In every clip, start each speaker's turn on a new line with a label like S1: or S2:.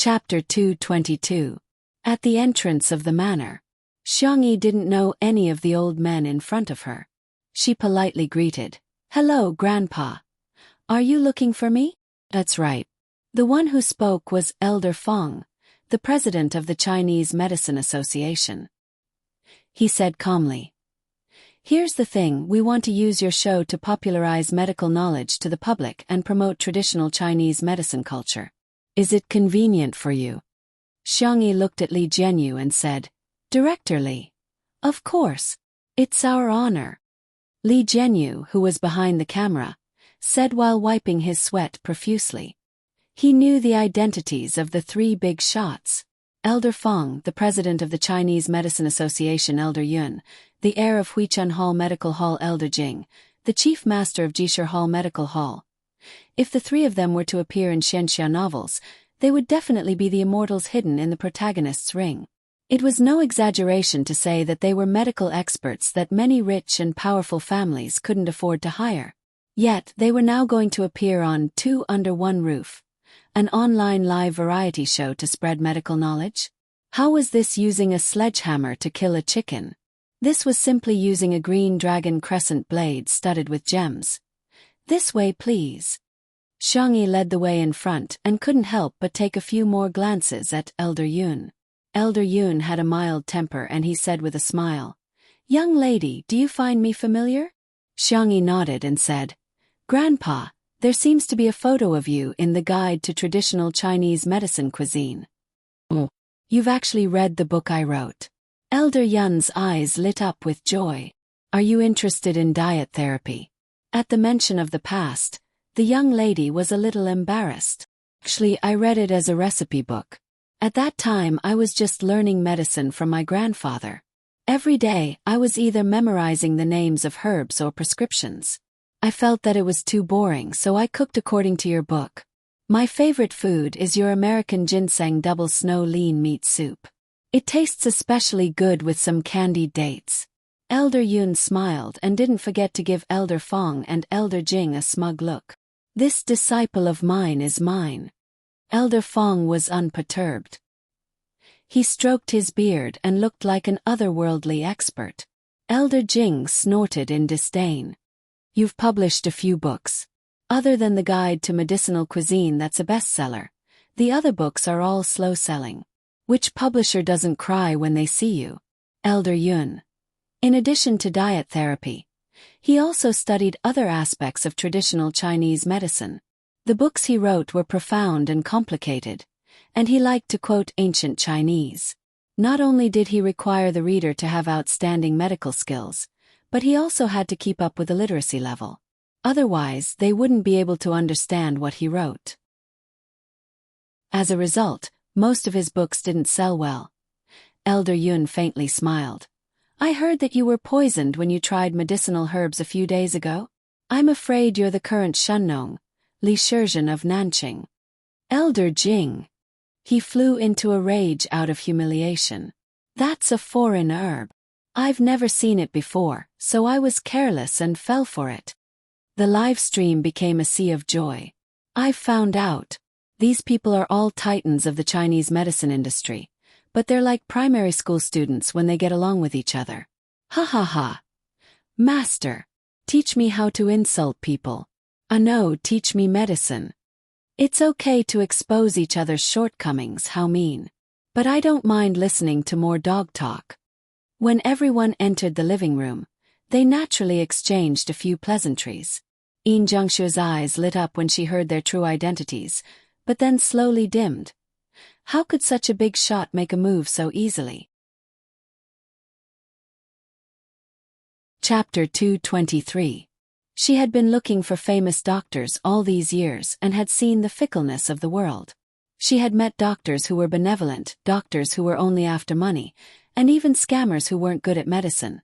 S1: Chapter 222. At the entrance of the manor. Xiangyi didn't know any of the old men in front of her. She politely greeted, "Hello, Grandpa. Are you looking for me?" "That's right." The one who spoke was Elder Fong, the president of the Chinese Medicine Association. He said calmly, "Here's the thing, we want to use your show to popularize medical knowledge to the public and promote traditional Chinese medicine culture. Is it convenient for you?" Xiangyi looked at Li Jianyu and said, "Director Li. Of course. It's our honor." Li Jianyu, who was behind the camera, said while wiping his sweat profusely. He knew the identities of the three big shots. Elder Fong, the president of the Chinese Medicine Association, Elder Yun, the heir of Huichun Hall Medical Hall, Elder Jing, the chief master of Jishir Hall Medical Hall. If the three of them were to appear in Xianxia novels, they would definitely be the immortals hidden in the protagonist's ring. It was no exaggeration to say that they were medical experts that many rich and powerful families couldn't afford to hire. Yet, they were now going to appear on Two Under One Roof, an online live variety show to spread medical knowledge. How was this using a sledgehammer to kill a chicken? This was simply using a green dragon crescent blade studded with gems. "This way, please." Xiangyi led the way in front and couldn't help but take a few more glances at Elder Yun. Elder Yun had a mild temper and he said with a smile, "Young lady, do you find me familiar?" Xiangyi nodded and said, "Grandpa, there seems to be a photo of you in the Guide to Traditional Chinese Medicine Cuisine." "Oh, you've actually read the book I wrote." Elder Yun's eyes lit up with joy. "Are you interested in diet therapy?" At the mention of the past, the young lady was a little embarrassed. "Actually, I read it as a recipe book. At that time I was just learning medicine from my grandfather. Every day, I was either memorizing the names of herbs or prescriptions. I felt that it was too boring, so I cooked according to your book. My favorite food is your American ginseng double snow lean meat soup. It tastes especially good with some candied dates." Elder Yun smiled and didn't forget to give Elder Fong and Elder Jing a smug look. "This disciple of mine is mine." Elder Fong was unperturbed. He stroked his beard and looked like an otherworldly expert. Elder Jing snorted in disdain. "You've published a few books. Other than the Guide to Medicinal Cuisine that's a bestseller, the other books are all slow-selling. Which publisher doesn't cry when they see you?" Elder Yun. In addition to diet therapy, he also studied other aspects of traditional Chinese medicine. The books he wrote were profound and complicated, and he liked to quote ancient Chinese. Not only did he require the reader to have outstanding medical skills, but he also had to keep up with the literacy level. Otherwise, they wouldn't be able to understand what he wrote. As a result, most of his books didn't sell well. Elder Yun faintly smiled. "I heard that you were poisoned when you tried medicinal herbs a few days ago. I'm afraid you're the current Shennong, Li Shizhen of Nanqing." Elder Jing. He flew into a rage out of humiliation. "That's a foreign herb. I've never seen it before, so I was careless and fell for it." The live stream became a sea of joy. "I've found out. These people are all titans of the Chinese medicine industry, but they're like primary school students when they get along with each other. Ha ha ha. Master, teach me how to insult people. No, teach me medicine. It's okay to expose each other's shortcomings, how mean. But I don't mind listening to more dog talk." When everyone entered the living room, they naturally exchanged a few pleasantries. Yin Jiangshu's eyes lit up when she heard their true identities, but then slowly dimmed. How could such a big shot make a move so easily? Chapter 223. She had been looking for famous doctors all these years and had seen the fickleness of the world. She had met doctors who were benevolent, doctors who were only after money, and even scammers who weren't good at medicine.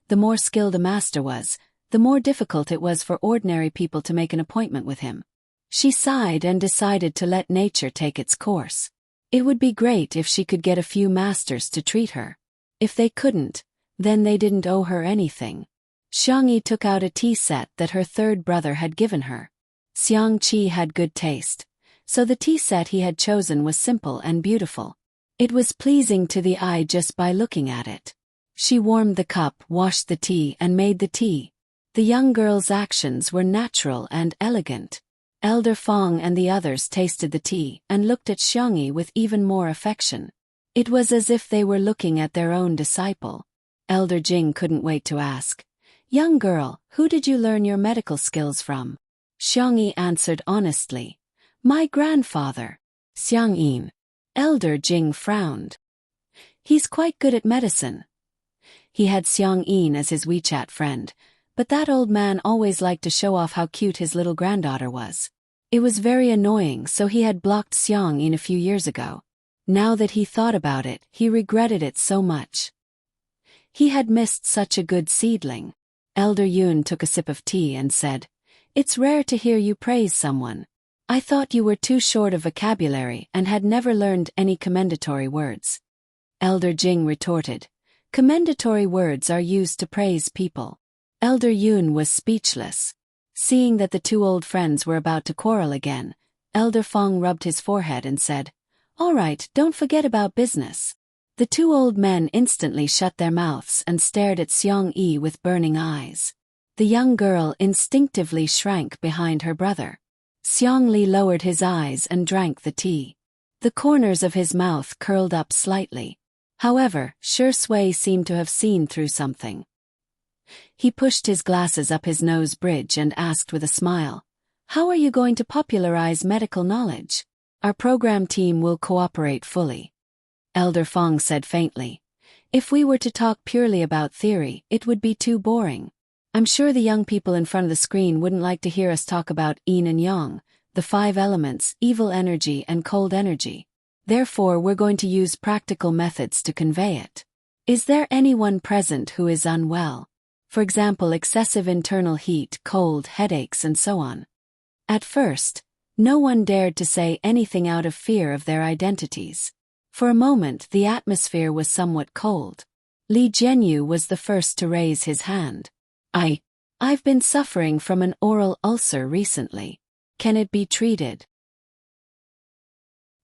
S1: The more skilled a master was, the more difficult it was for ordinary people to make an appointment with him. She sighed and decided to let nature take its course. It would be great if she could get a few masters to treat her. If they couldn't, then they didn't owe her anything. Xiangyi took out a tea set that her third brother had given her. Xiang Qi had good taste, So the tea set he had chosen was simple and beautiful. It was pleasing to the eye just by looking at it. She warmed the cup, washed the tea, and made the tea. The young girl's actions were natural and elegant. Elder Fong and the others tasted the tea and looked at Xiangyi with even more affection. It was as if they were looking at their own disciple. Elder Jing couldn't wait to ask, "Young girl, who did you learn your medical skills from?" Xiangyi answered honestly, "My grandfather." Xiang Yin. Elder Jing frowned. "He's quite good at medicine." He had Xiang Yin as his WeChat friend, but that old man always liked to show off how cute his little granddaughter was. It was very annoying, so he had blocked Xiang Yin a few years ago. Now that he thought about it, he regretted it so much. He had missed such a good seedling. Elder Yun took a sip of tea and said, "It's rare to hear you praise someone. I thought you were too short of vocabulary and had never learned any commendatory words." Elder Jing retorted, "Commendatory words are used to praise people." Elder Yun was speechless. Seeing that the two old friends were about to quarrel again, Elder Fong rubbed his forehead and said, "All right, don't forget about business." The two old men instantly shut their mouths and stared at Xiang Yi with burning eyes. The young girl instinctively shrank behind her brother. Xiang Li lowered his eyes and drank the tea. The corners of his mouth curled up slightly. However, Shi Sui seemed to have seen through something. He pushed his glasses up his nose bridge and asked with a smile, "How are you going to popularize medical knowledge?" "Our program team will cooperate fully." Elder Fong said faintly, "If we were to talk purely about theory, it would be too boring. I'm sure the young people in front of the screen wouldn't like to hear us talk about yin and yang, the 5 elements, evil energy and cold energy. Therefore, we're going to use practical methods to convey it. Is there anyone present who is unwell? For example, excessive internal heat, cold, headaches, and so on." At first, no one dared to say anything out of fear of their identities. For a moment, the atmosphere was somewhat cold. Li Jianyu was the first to raise his hand. I've been suffering from an oral ulcer recently. Can it be treated?"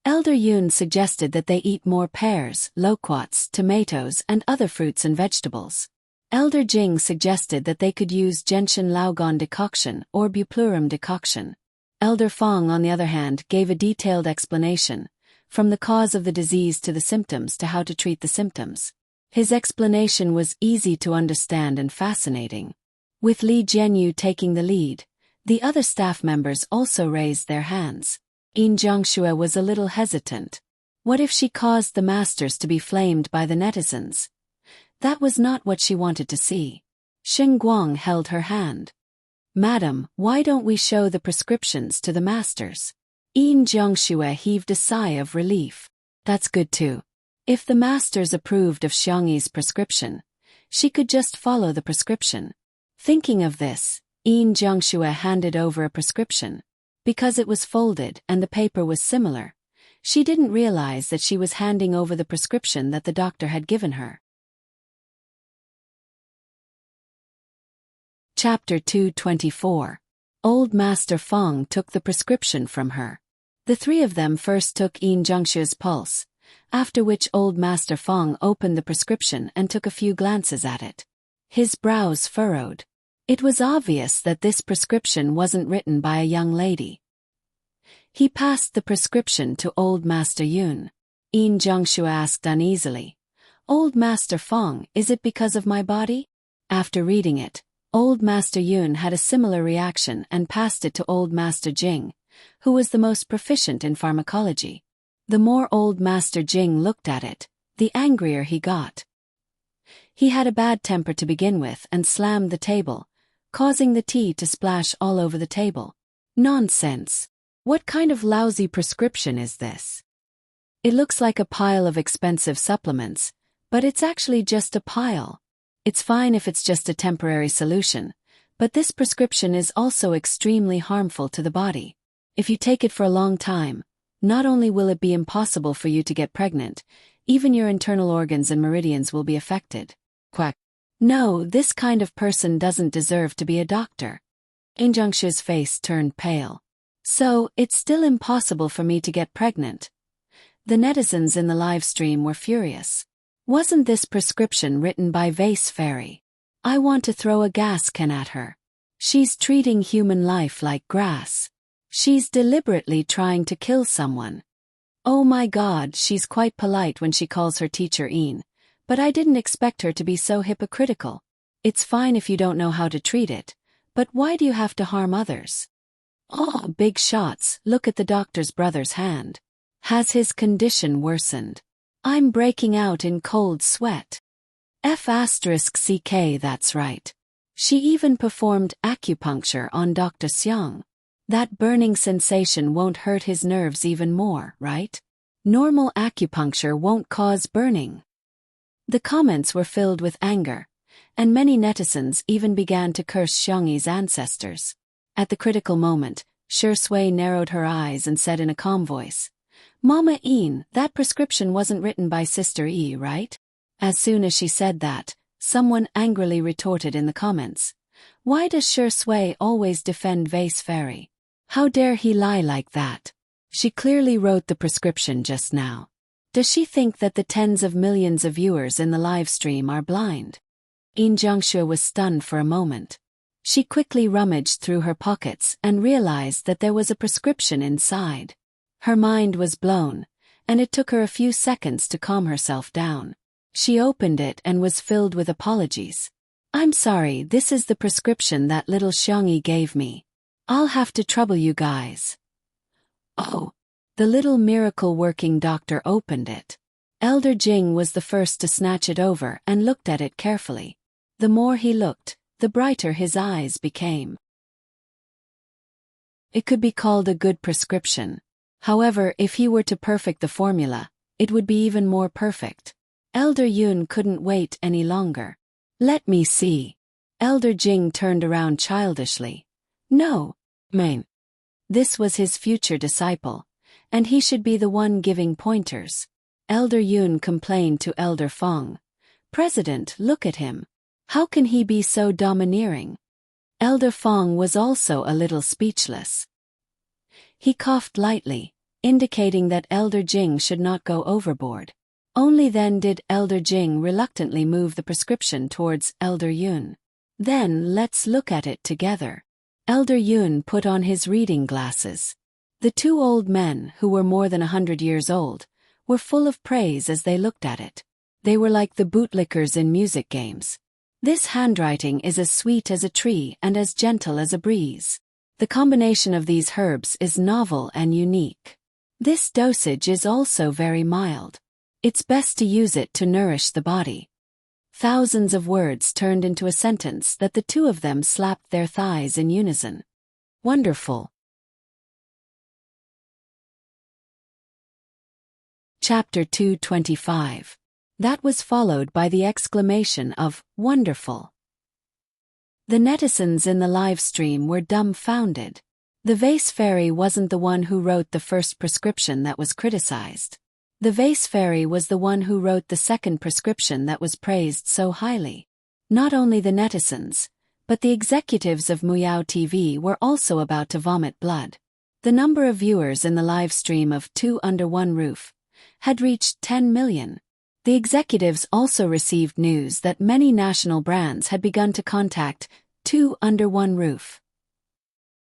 S1: Elder Yun suggested that they eat more pears, loquats, tomatoes, and other fruits and vegetables. Elder Jing suggested that they could use gentian laugon decoction or buplurum decoction. Elder Fong, on the other hand, gave a detailed explanation, from the cause of the disease to the symptoms to how to treat the symptoms. His explanation was easy to understand and fascinating. With Li Jianyu taking the lead, the other staff members also raised their hands. Yin Jiangxue was a little hesitant. What if she caused the masters to be flamed by the netizens? That was not what she wanted to see. Xing Guang held her hand. "Madam, why don't we show the prescriptions to the masters?" Yin Jiangxue heaved a sigh of relief. That's good too. If the masters approved of Xiangyi's prescription, she could just follow the prescription. Thinking of this, Yin Jiangxue handed over a prescription. Because it was folded and the paper was similar, she didn't realize that she was handing over the prescription that the doctor had given her. Chapter 224. Old Master Fong took the prescription from her. The three of them first took Yin Jiangxue's pulse, after which Old Master Fong opened the prescription and took a few glances at it. His brows furrowed. It was obvious that this prescription wasn't written by a young lady. He passed the prescription to Old Master Yun. Yin Jiangxue asked uneasily, "Old Master Fong, is it because of my body?" After reading it, Old Master Yun had a similar reaction and passed it to Old Master Jing, who was the most proficient in pharmacology. The more Old Master Jing looked at it, the angrier he got. He had a bad temper to begin with and slammed the table, causing the tea to splash all over the table. "Nonsense! What kind of lousy prescription is this? It looks like a pile of expensive supplements, but it's actually just a pile. It's fine if it's just a temporary solution, but this prescription is also extremely harmful to the body. If you take it for a long time, not only will it be impossible for you to get pregnant, even your internal organs and meridians will be affected." Quack. "No, this kind of person doesn't deserve to be a doctor." Yin Jiangxue's face turned pale. So, it's still impossible for me to get pregnant. The netizens in the live stream were furious. Wasn't this prescription written by Vase Fairy? I want to throw a gas can at her. She's treating human life like grass. She's deliberately trying to kill someone. Oh my God, she's quite polite when she calls her teacher Ian, but I didn't expect her to be so hypocritical. It's fine if you don't know how to treat it, but why do you have to harm others? Oh, big shots, look at the doctor's brother's hand. Has his condition worsened? I'm breaking out in cold sweat. F***CK, that's right. She even performed acupuncture on Dr. Xiang. That burning sensation won't hurt his nerves even more, right? Normal acupuncture won't cause burning. The comments were filled with anger, and many netizens even began to curse Xiangyi's ancestors. At the critical moment, Shui narrowed her eyes and said in a calm voice, Mama Ian, that prescription wasn't written by Sister E, right? As soon as she said that, someone angrily retorted in the comments, why does Shui always defend Vase Fairy? How dare he lie like that? She clearly wrote the prescription just now. Does she think that the tens of millions of viewers in the live stream are blind? Yin Jiangxue was stunned for a moment. She quickly rummaged through her pockets and realized that there was a prescription inside. Her mind was blown, and it took her a few seconds to calm herself down. She opened it and was filled with apologies. I'm sorry, this is the prescription that little Xiangyi gave me. I'll have to trouble you guys. Oh. The little miracle-working doctor opened it. Elder Jing was the first to snatch it over and looked at it carefully. The more he looked, the brighter his eyes became. It could be called a good prescription. However, if he were to perfect the formula, it would be even more perfect. Elder Yun couldn't wait any longer. Let me see. Elder Jing turned around childishly. No, main. This was his future disciple, and he should be the one giving pointers. Elder Yun complained to Elder Fong. President, look at him. How can he be so domineering? Elder Fong was also a little speechless. He coughed lightly, indicating that Elder Jing should not go overboard. Only then did Elder Jing reluctantly move the prescription towards Elder Yun. Then let's look at it together. Elder Yun put on his reading glasses. The two old men, who were more than 100 years old, were full of praise as they looked at it. They were like the bootlickers in music games. This handwriting is as sweet as a tree and as gentle as a breeze. The combination of these herbs is novel and unique. This dosage is also very mild. It's best to use it to nourish the body. Thousands of words turned into a sentence that the two of them slapped their thighs in unison. Wonderful. Chapter 225. That was followed by the exclamation of, wonderful. The netizens in the live stream were dumbfounded. The Vase Fairy wasn't the one who wrote the first prescription that was criticized. The Vase Fairy was the one who wrote the second prescription that was praised so highly. Not only the netizens, but the executives of Muyao TV were also about to vomit blood. The number of viewers in the live stream of Two Under One Roof had reached 10 million. The executives also received news that many national brands had begun to contact Two Under One Roof.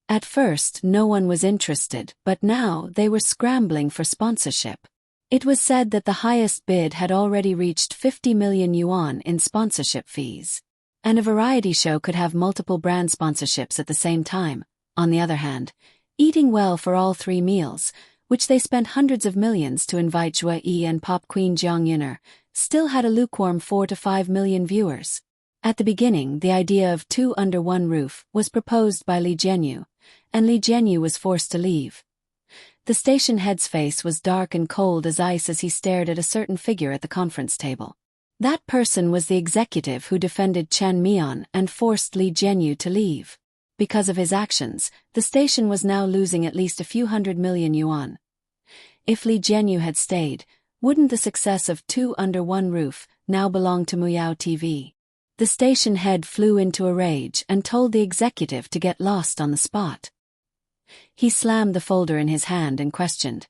S1: At first, no one was interested, but now they were scrambling for sponsorship. It was said that the highest bid had already reached 50 million yuan in sponsorship fees. And a variety show could have multiple brand sponsorships at the same time. On the other hand, eating well for all three meals, which they spent hundreds of millions to invite Zhue Yi and Pop Queen Jiang Yuner, still had a lukewarm 4 to 5 million viewers. At the beginning, the idea of Two Under One Roof was proposed by Li Jianyu, and Li Jianyu was forced to leave. The station head's face was dark and cold as ice as he stared at a certain figure at the conference table. That person was the executive who defended Chen Mian and forced Li Jianyu to leave. Because of his actions, the station was now losing at least a few 100 million yuan. If Li Jianyu had stayed, wouldn't the success of Two Under One Roof now belong to Muyao TV? The station head flew into a rage and told the executive to get lost on the spot. He slammed the folder in his hand and questioned.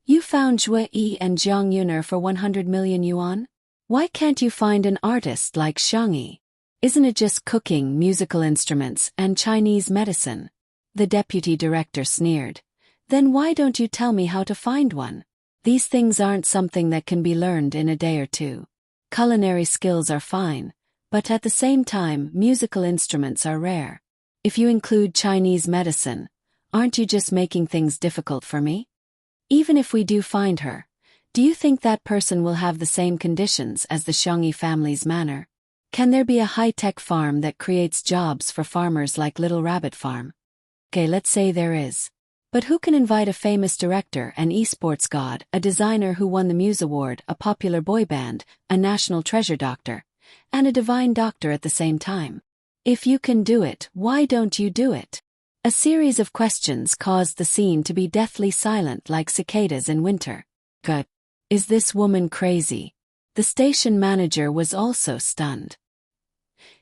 S1: You found Zhue Yi and Jiang Yuner for 100 million yuan? Why can't you find an artist like Xiang Yi? Isn't it just cooking, musical instruments, and Chinese medicine? The deputy director sneered. Then why don't you tell me how to find one? These things aren't something that can be learned in a day or two. Culinary skills are fine, but at the same time, musical instruments are rare. If you include Chinese medicine, aren't you just making things difficult for me? Even if we do find her, do you think that person will have the same conditions as the Xiangyi family's manor? Can there be a high-tech farm that creates jobs for farmers like Little Rabbit Farm? Okay, let's say there is. But who can invite a famous director, an esports god, a designer who won the Muse Award, a popular boy band, a national treasure doctor, and a divine doctor at the same time? If you can do it, why don't you do it? A series of questions caused the scene to be deathly silent like cicadas in winter. Good. Is this woman crazy? The station manager was also stunned.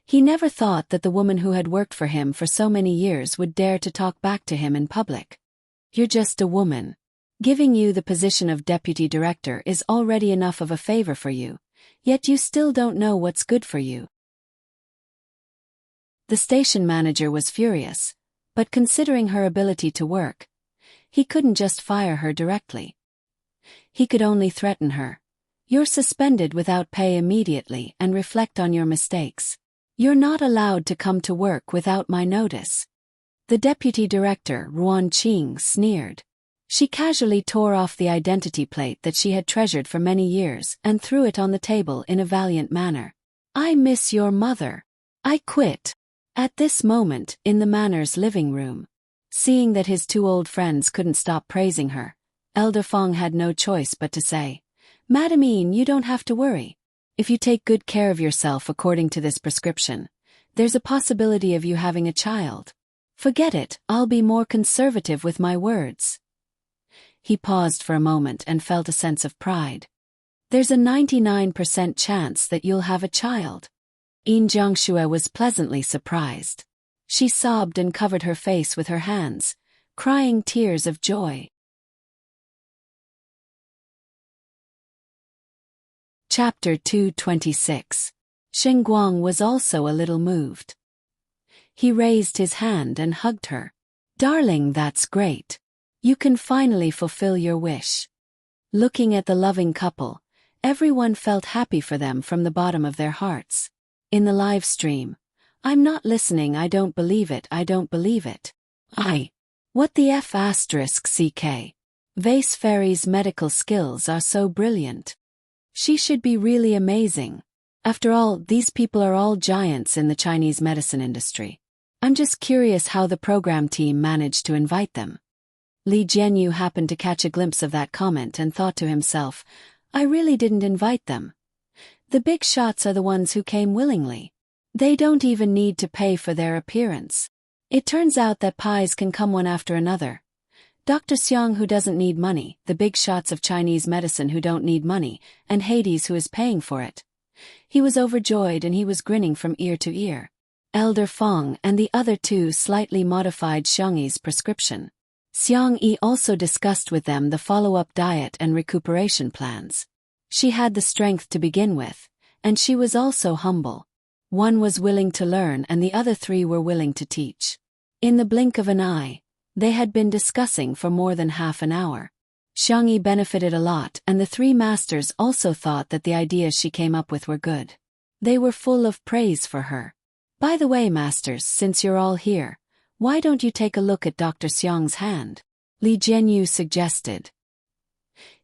S1: He never thought that the woman who had worked for him for so many years would dare to talk back to him in public. You're just a woman. Giving you the position of deputy director is already enough of a favor for you, yet you still don't know what's good for you. The station manager was furious, but considering her ability to work, he couldn't just fire her directly. He could only threaten her. You're suspended without pay immediately and reflect on your mistakes. You're not allowed to come to work without my notice. The deputy director, Ruan Qing, sneered. She casually tore off the identity plate that she had treasured for many years and threw it on the table in a valiant manner. I miss your mother. I quit. At this moment, in the manor's living room, seeing that his two old friends couldn't stop praising her, Elder Fong had no choice but to say, Madam Yin, you don't have to worry. If you take good care of yourself according to this prescription, there's a possibility of you having a child. Forget it, I'll be more conservative with my words. He paused for a moment and felt a sense of pride. There's a 99% chance that you'll have a child. Yin Jiangxue was pleasantly surprised. She sobbed and covered her face with her hands, crying tears of joy. Chapter 226. Shen Guang was also a little moved. He raised his hand and hugged her. Darling, that's great. You can finally fulfill your wish. Looking at the loving couple, everyone felt happy for them from the bottom of their hearts. In the live stream, I'm not listening, I don't believe it, I don't believe it. What the F***, CK. Vase Fairy's medical skills are so brilliant. She should be really amazing. After all, these people are all giants in the Chinese medicine industry. I'm just curious how the program team managed to invite them. Li Jianyu happened to catch a glimpse of that comment and thought to himself, I really didn't invite them. The big shots are the ones who came willingly. They don't even need to pay for their appearance. It turns out that pies can come one after another. Dr. Xiang, who doesn't need money, the big shots of Chinese medicine who don't need money, and Hades, who is paying for it. He was overjoyed and he was grinning from ear to ear. Elder Fong and the other two slightly modified Xiangyi's prescription. Xiang Yi also discussed with them the follow-up diet and recuperation plans. She had the strength to begin with, and she was also humble. One was willing to learn and the other three were willing to teach. In the blink of an eye, they had been discussing for more than half an hour. Xiang Yi benefited a lot, and the three masters also thought that the ideas she came up with were good. They were full of praise for her. By the way, masters, since you're all here, why don't you take a look at Dr. Xiang's hand? Li Jianyu suggested.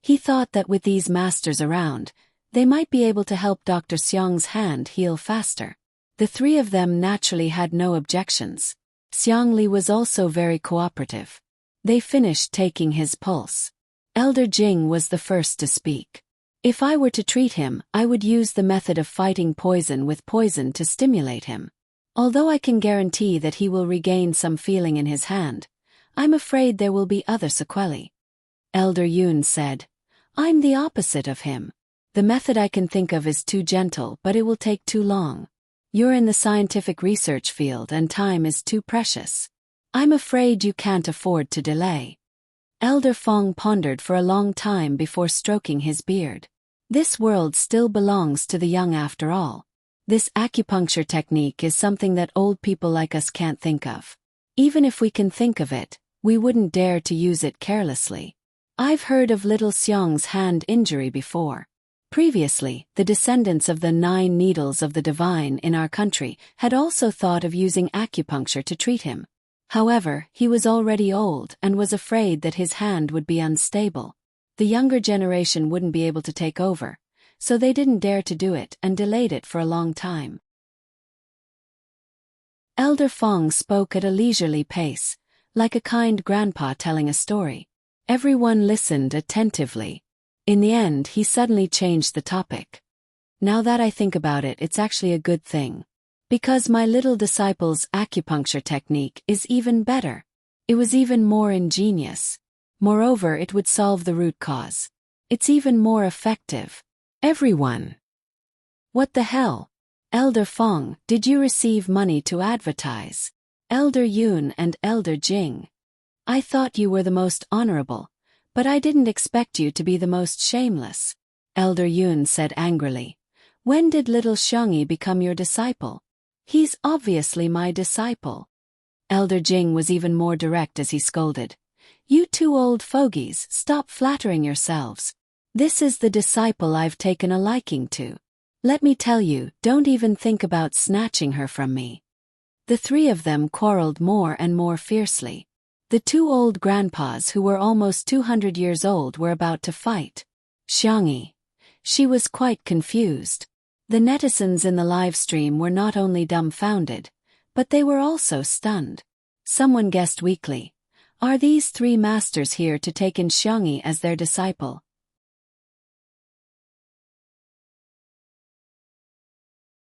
S1: He thought that with these masters around, they might be able to help Dr. Xiang's hand heal faster. The three of them naturally had no objections. Xiang Li was also very cooperative. They finished taking his pulse. Elder Jing was the first to speak. If I were to treat him, I would use the method of fighting poison with poison to stimulate him. Although I can guarantee that he will regain some feeling in his hand, I'm afraid there will be other sequelae. Elder Yun said, I'm the opposite of him. The method I can think of is too gentle, but it will take too long. You're in the scientific research field and time is too precious. I'm afraid you can't afford to delay. Elder Fong pondered for a long time before stroking his beard. This world still belongs to the young after all. This acupuncture technique is something that old people like us can't think of. Even if we can think of it, we wouldn't dare to use it carelessly. I've heard of little Xiong's hand injury before. Previously, the descendants of the 9 needles of the divine in our country had also thought of using acupuncture to treat him. However, he was already old and was afraid that his hand would be unstable. The younger generation wouldn't be able to take over, so they didn't dare to do it and delayed it for a long time. Elder Fong spoke at a leisurely pace, like a kind grandpa telling a story. Everyone listened attentively. In the end, he suddenly changed the topic. Now that I think about it, it's actually a good thing. Because my little disciple's acupuncture technique is even better. It was even more ingenious. Moreover, it would solve the root cause. It's even more effective. Everyone. What the hell? Elder Fong, did you receive money to advertise? Elder Yun and Elder Jing. I thought you were the most honorable, but I didn't expect you to be the most shameless. Elder Yun said angrily. When did little Xiongyi become your disciple? He's obviously my disciple. Elder Jing was even more direct as he scolded. You 2 old fogies, stop flattering yourselves. This is the disciple I've taken a liking to. Let me tell you, don't even think about snatching her from me. The 3 of them quarreled more and more fiercely. The 2 old grandpas who were almost 200 years old were about to fight. Xiongyi. She was quite confused. The netizens in the live stream were not only dumbfounded, but they were also stunned. Someone guessed weakly, are these 3 masters here to take in Xiongyi as their disciple?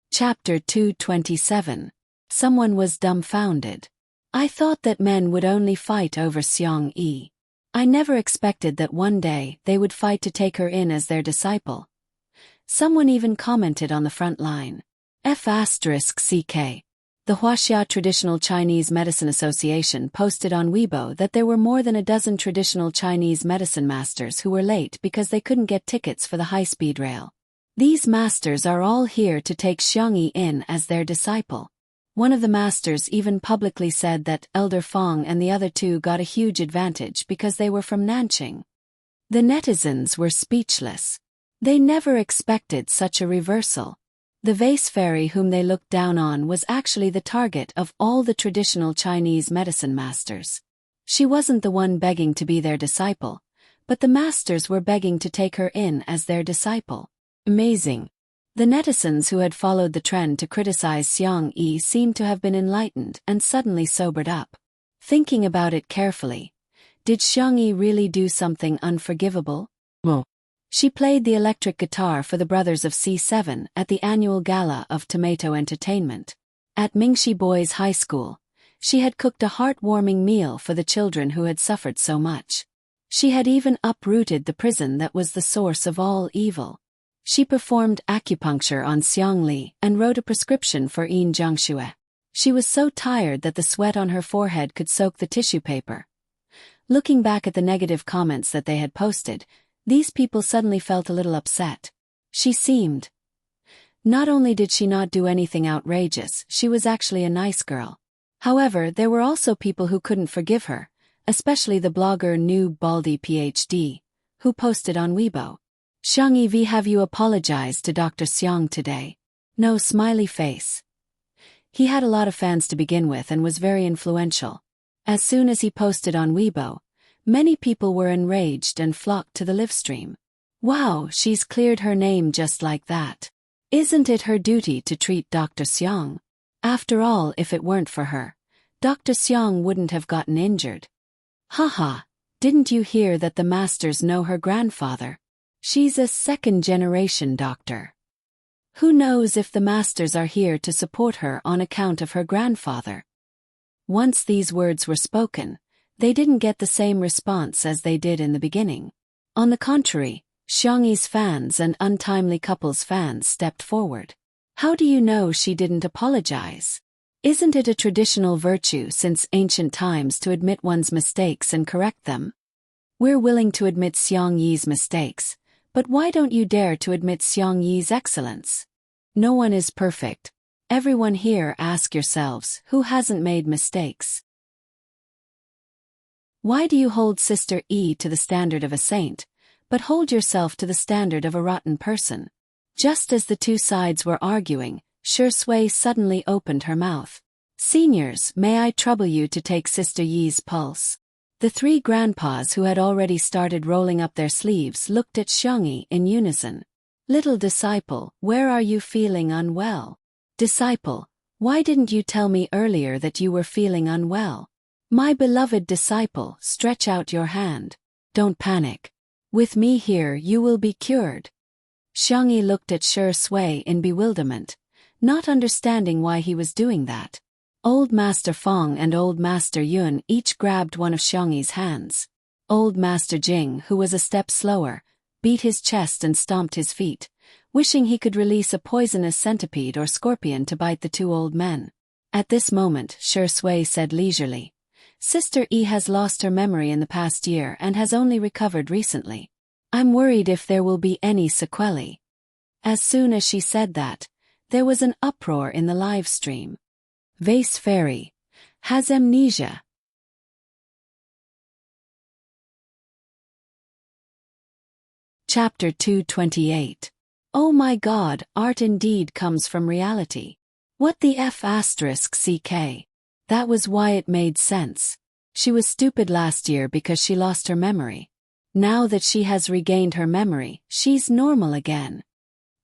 S1: Chapter 227. Someone was dumbfounded. I thought that men would only fight over Xiongyi. I never expected that one day they would fight to take her in as their disciple. Someone even commented on the front line. F***CK. The Huaxia Traditional Chinese Medicine Association posted on Weibo that there were more than a dozen traditional Chinese medicine masters who were late because they couldn't get tickets for the high-speed rail. These masters are all here to take Xiongyi in as their disciple. One of the masters even publicly said that Elder Fong and the other 2 got a huge advantage because they were from Nanqing. The netizens were speechless. They never expected such a reversal. The vase fairy whom they looked down on was actually the target of all the traditional Chinese medicine masters. She wasn't the one begging to be their disciple, but the masters were begging to take her in as their disciple. Amazing. The netizens who had followed the trend to criticize Xiongyi seemed to have been enlightened and suddenly sobered up. Thinking about it carefully, did Xiongyi really do something unforgivable? Well, she played the electric guitar for the brothers of C7 at the annual gala of Tomato Entertainment. At Mingxi Boys High School, she had cooked a heartwarming meal for the children who had suffered so much. She had even uprooted the prison that was the source of all evil. She performed acupuncture on Xiongli and wrote a prescription for Yin Jiangxue. She was so tired that the sweat on her forehead could soak the tissue paper. Looking back at the negative comments that they had posted, these people suddenly felt a little upset. She seemed. Not only did she not do anything outrageous, she was actually a nice girl. However, there were also people who couldn't forgive her, especially the blogger New Baldy PhD, who posted on Weibo. Xiongyi V, have you apologized to Dr. Xiong today? No, smiley face. He had a lot of fans to begin with and was very influential. As soon as he posted on Weibo, many people were enraged and flocked to the live stream. Wow, she's cleared her name just like that. Isn't it her duty to treat Dr. Xiong? After all, if it weren't for her, Dr. Xiong wouldn't have gotten injured. Haha, didn't you hear that the masters know her grandfather? She's a second-generation doctor. Who knows if the masters are here to support her on account of her grandfather? Once these words were spoken, they didn't get the same response as they did in the beginning. On the contrary, Xiongyi's fans and Untimely Couple's fans stepped forward. How do you know she didn't apologize? Isn't it a traditional virtue since ancient times to admit one's mistakes and correct them? We're willing to admit Xiang Yi's mistakes, but why don't you dare to admit Xiang Yi's excellence? No one is perfect. Everyone here, ask yourselves, who hasn't made mistakes? Why do you hold Sister Yi to the standard of a saint, but hold yourself to the standard of a rotten person? Just as the two sides were arguing, Shui suddenly opened her mouth. Seniors, may I trouble you to take Sister Yi's pulse? The three grandpas who had already started rolling up their sleeves looked at Xiangyi in unison. Little disciple, where are you feeling unwell? Disciple, why didn't you tell me earlier that you were feeling unwell? My beloved disciple, stretch out your hand. Don't panic. With me here you will be cured. Xiangyi looked at Shui in bewilderment, not understanding why he was doing that. Old Master Feng and Old Master Yun each grabbed one of Xiangyi's hands. Old Master Jing, who was a step slower, beat his chest and stomped his feet, wishing he could release a poisonous centipede or scorpion to bite the two old men. At this moment, Shui said leisurely, Sister Yi has lost her memory in the past year and has only recovered recently. I'm worried if there will be any sequelae. As soon as she said that, there was an uproar in the live stream. Vase Fairy has amnesia. Chapter 228. Oh my God, art indeed comes from reality. What the f***ck? That was why it made sense. She was stupid last year because she lost her memory. Now that she has regained her memory, she's normal again.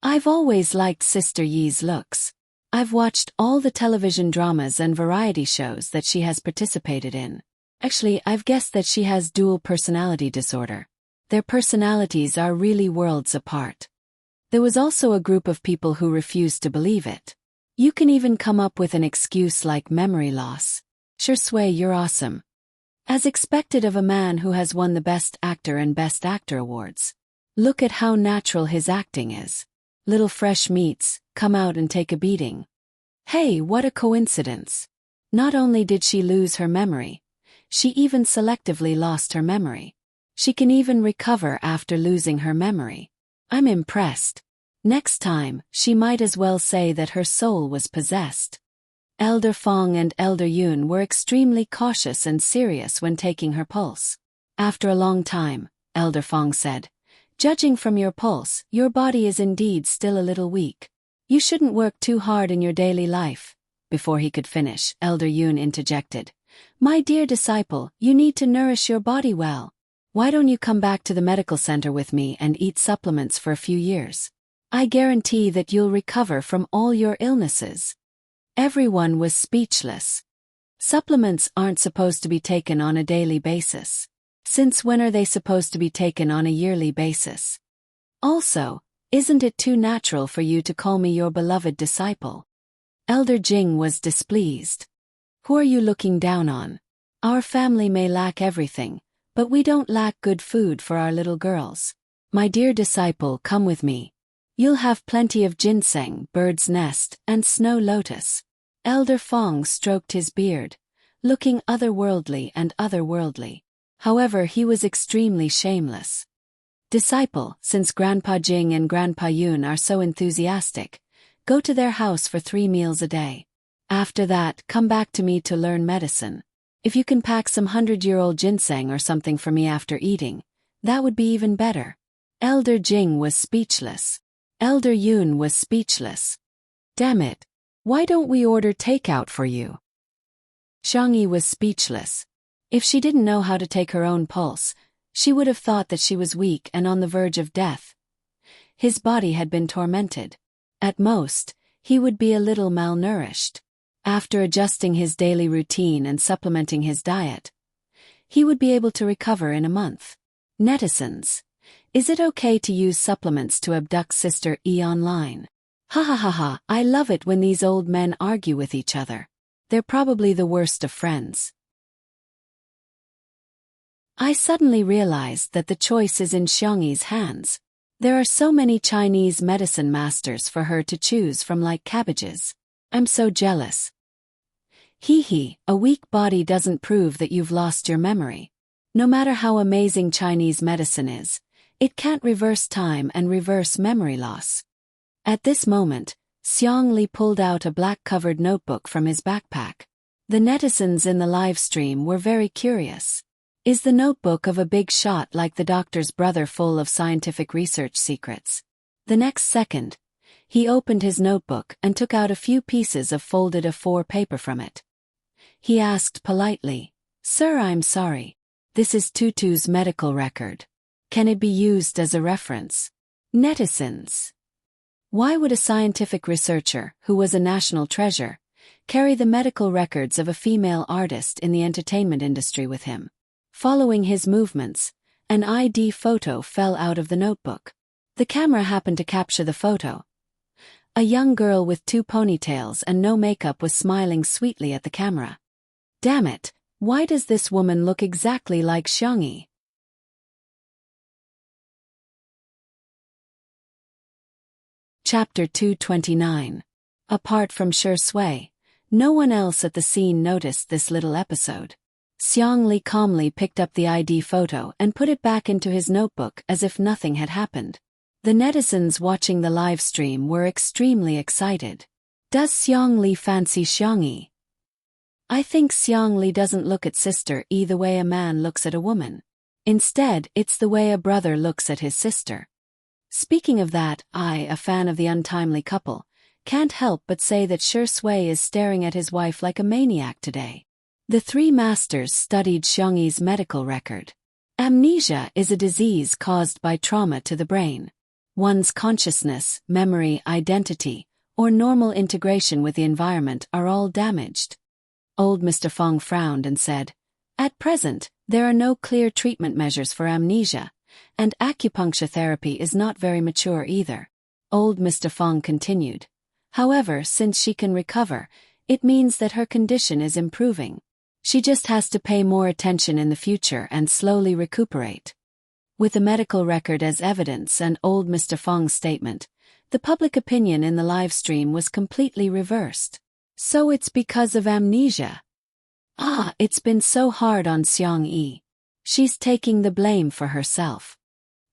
S1: I've always liked Sister Yi's looks. I've watched all the television dramas and variety shows that she has participated in. Actually, I've guessed that she has dual personality disorder. Their personalities are really worlds apart. There was also a group of people who refused to believe it. You can even come up with an excuse like memory loss. Shui, you're awesome. As expected of a man who has won the Best Actor and Best Actor awards. Look at how natural his acting is. Little fresh meats, come out and take a beating. Hey, what a coincidence. Not only did she lose her memory, she even selectively lost her memory. She can even recover after losing her memory. I'm impressed. Next time, she might as well say that her soul was possessed. Elder Feng and Elder Yun were extremely cautious and serious when taking her pulse. After a long time, Elder Feng said, Judging from your pulse, your body is indeed still a little weak. You shouldn't work too hard in your daily life. Before he could finish, Elder Yun interjected. My dear disciple, you need to nourish your body well. Why don't you come back to the medical center with me and eat supplements for a few years? I guarantee that you'll recover from all your illnesses. Everyone was speechless. Supplements aren't supposed to be taken on a daily basis. Since when are they supposed to be taken on a yearly basis? Also, isn't it too natural for you to call me your beloved disciple? Elder Jing was displeased. Who are you looking down on? Our family may lack everything, but we don't lack good food for our little girls. My dear disciple, come with me. You'll have plenty of ginseng, bird's nest, and snow lotus. Elder Feng stroked his beard, looking otherworldly and otherworldly. However, he was extremely shameless. Disciple, since Grandpa Jing and Grandpa Yun are so enthusiastic, go to their house for 3 meals a day. After that, come back to me to learn medicine. If you can pack some 100-year-old ginseng or something for me after eating, that would be even better. Elder Jing was speechless. Elder Yun was speechless. Damn it. Why don't we order takeout for you? Xiangyi was speechless. If she didn't know how to take her own pulse, she would have thought that she was weak and on the verge of death. His body had been tormented. At most, he would be a little malnourished. After adjusting his daily routine and supplementing his diet, he would be able to recover in a month. Netizens, is it okay to use supplements to abduct Sister E online? Ha ha ha ha, I love it when these old men argue with each other. They're probably the worst of friends. I suddenly realized that the choice is in Xiangyi's hands. There are so many Chinese medicine masters for her to choose from like cabbages. I'm so jealous. Hee hee, a weak body doesn't prove that you've lost your memory. No matter how amazing Chinese medicine is, it can't reverse time and reverse memory loss. At this moment, Xiang Li pulled out a black-covered notebook from his backpack. The netizens in the live stream were very curious. Is the notebook of a big shot like the doctor's brother full of scientific research secrets? The next second, he opened his notebook and took out a few pieces of folded A4 paper from it. He asked politely, "Sir, I'm sorry. This is Tutu's medical record. Can it be used as a reference?" Netizens. Why would a scientific researcher, who was a national treasure, carry the medical records of a female artist in the entertainment industry with him? Following his movements, an ID photo fell out of the notebook. The camera happened to capture the photo. A young girl with 2 ponytails and no makeup was smiling sweetly at the camera. Damn it, why does this woman look exactly like Xiang Yi? Chapter 229. Apart from Shi Sui, no one else at the scene noticed this little episode. Xiang Li calmly picked up the ID photo and put it back into his notebook as if nothing had happened. The netizens watching the live stream were extremely excited. Does Xiang Li fancy Xiang Yi? I think Xiang Li doesn't look at Sister Yi the way a man looks at a woman. Instead, it's the way a brother looks at his sister. Speaking of that, I, a fan of the untimely couple, can't help but say that Shi Sui is staring at his wife like a maniac today. The 3 masters studied Xiang Yi's medical record. Amnesia is a disease caused by trauma to the brain. One's consciousness, memory, identity, or normal integration with the environment are all damaged. Old Mr. Fong frowned and said, "At present, there are no clear treatment measures for amnesia, and acupuncture therapy is not very mature either." Old Mr. Fong continued, "However, since she can recover, it means that her condition is improving. She just has to pay more attention in the future and slowly recuperate." With the medical record as evidence and old Mr. Fong's statement, the public opinion in the live stream was completely reversed. So it's because of amnesia. It's been so hard on Xiang Yi. She's taking the blame for herself.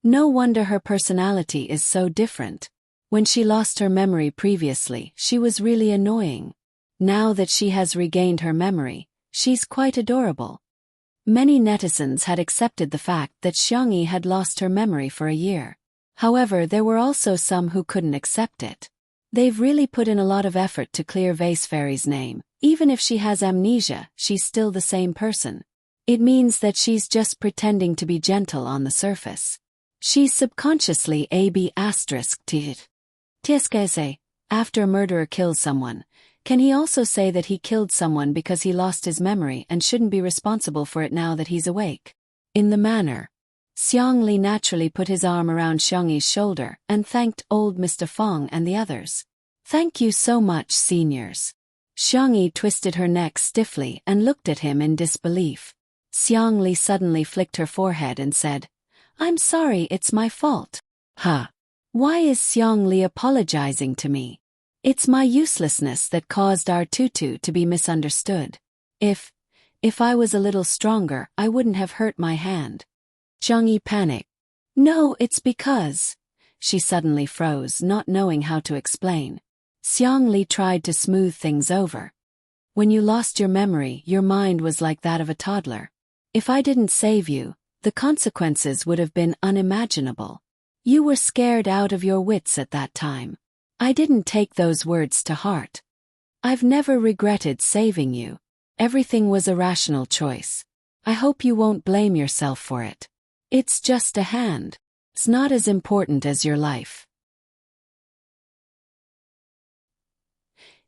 S1: No wonder her personality is so different. When she lost her memory previously, she was really annoying. Now that she has regained her memory, she's quite adorable. Many netizens had accepted the fact that Xiang Yi had lost her memory for a year. However, there were also some who couldn't accept it. They've really put in a lot of effort to clear Vase Fairy's name. Even if she has amnesia, she's still the same person. It means that she's just pretending to be gentle on the surface. She's subconsciously AB****. Tiskese, after a murderer kills someone, can he also say that he killed someone because he lost his memory and shouldn't be responsible for it now that he's awake? In the manner, Xiang Li naturally put his arm around Xiang Yi's shoulder and thanked old Mr. Fong and the others. "Thank you so much, seniors." Xiang Yi twisted her neck stiffly and looked at him in disbelief. Xiang Li suddenly flicked her forehead and said, "I'm sorry, it's my fault." Why is Xiang Li apologizing to me? It's my uselessness that caused our Tutu to be misunderstood. If I was a little stronger, I wouldn't have hurt my hand. Xiang Yi panicked. "No, it's because..." She suddenly froze, not knowing how to explain. Xiang Li tried to smooth things over. "When you lost your memory, your mind was like that of a toddler. If I didn't save you, the consequences would have been unimaginable. You were scared out of your wits at that time. I didn't take those words to heart. I've never regretted saving you. Everything was a rational choice. I hope you won't blame yourself for it. It's just a hand. It's not as important as your life."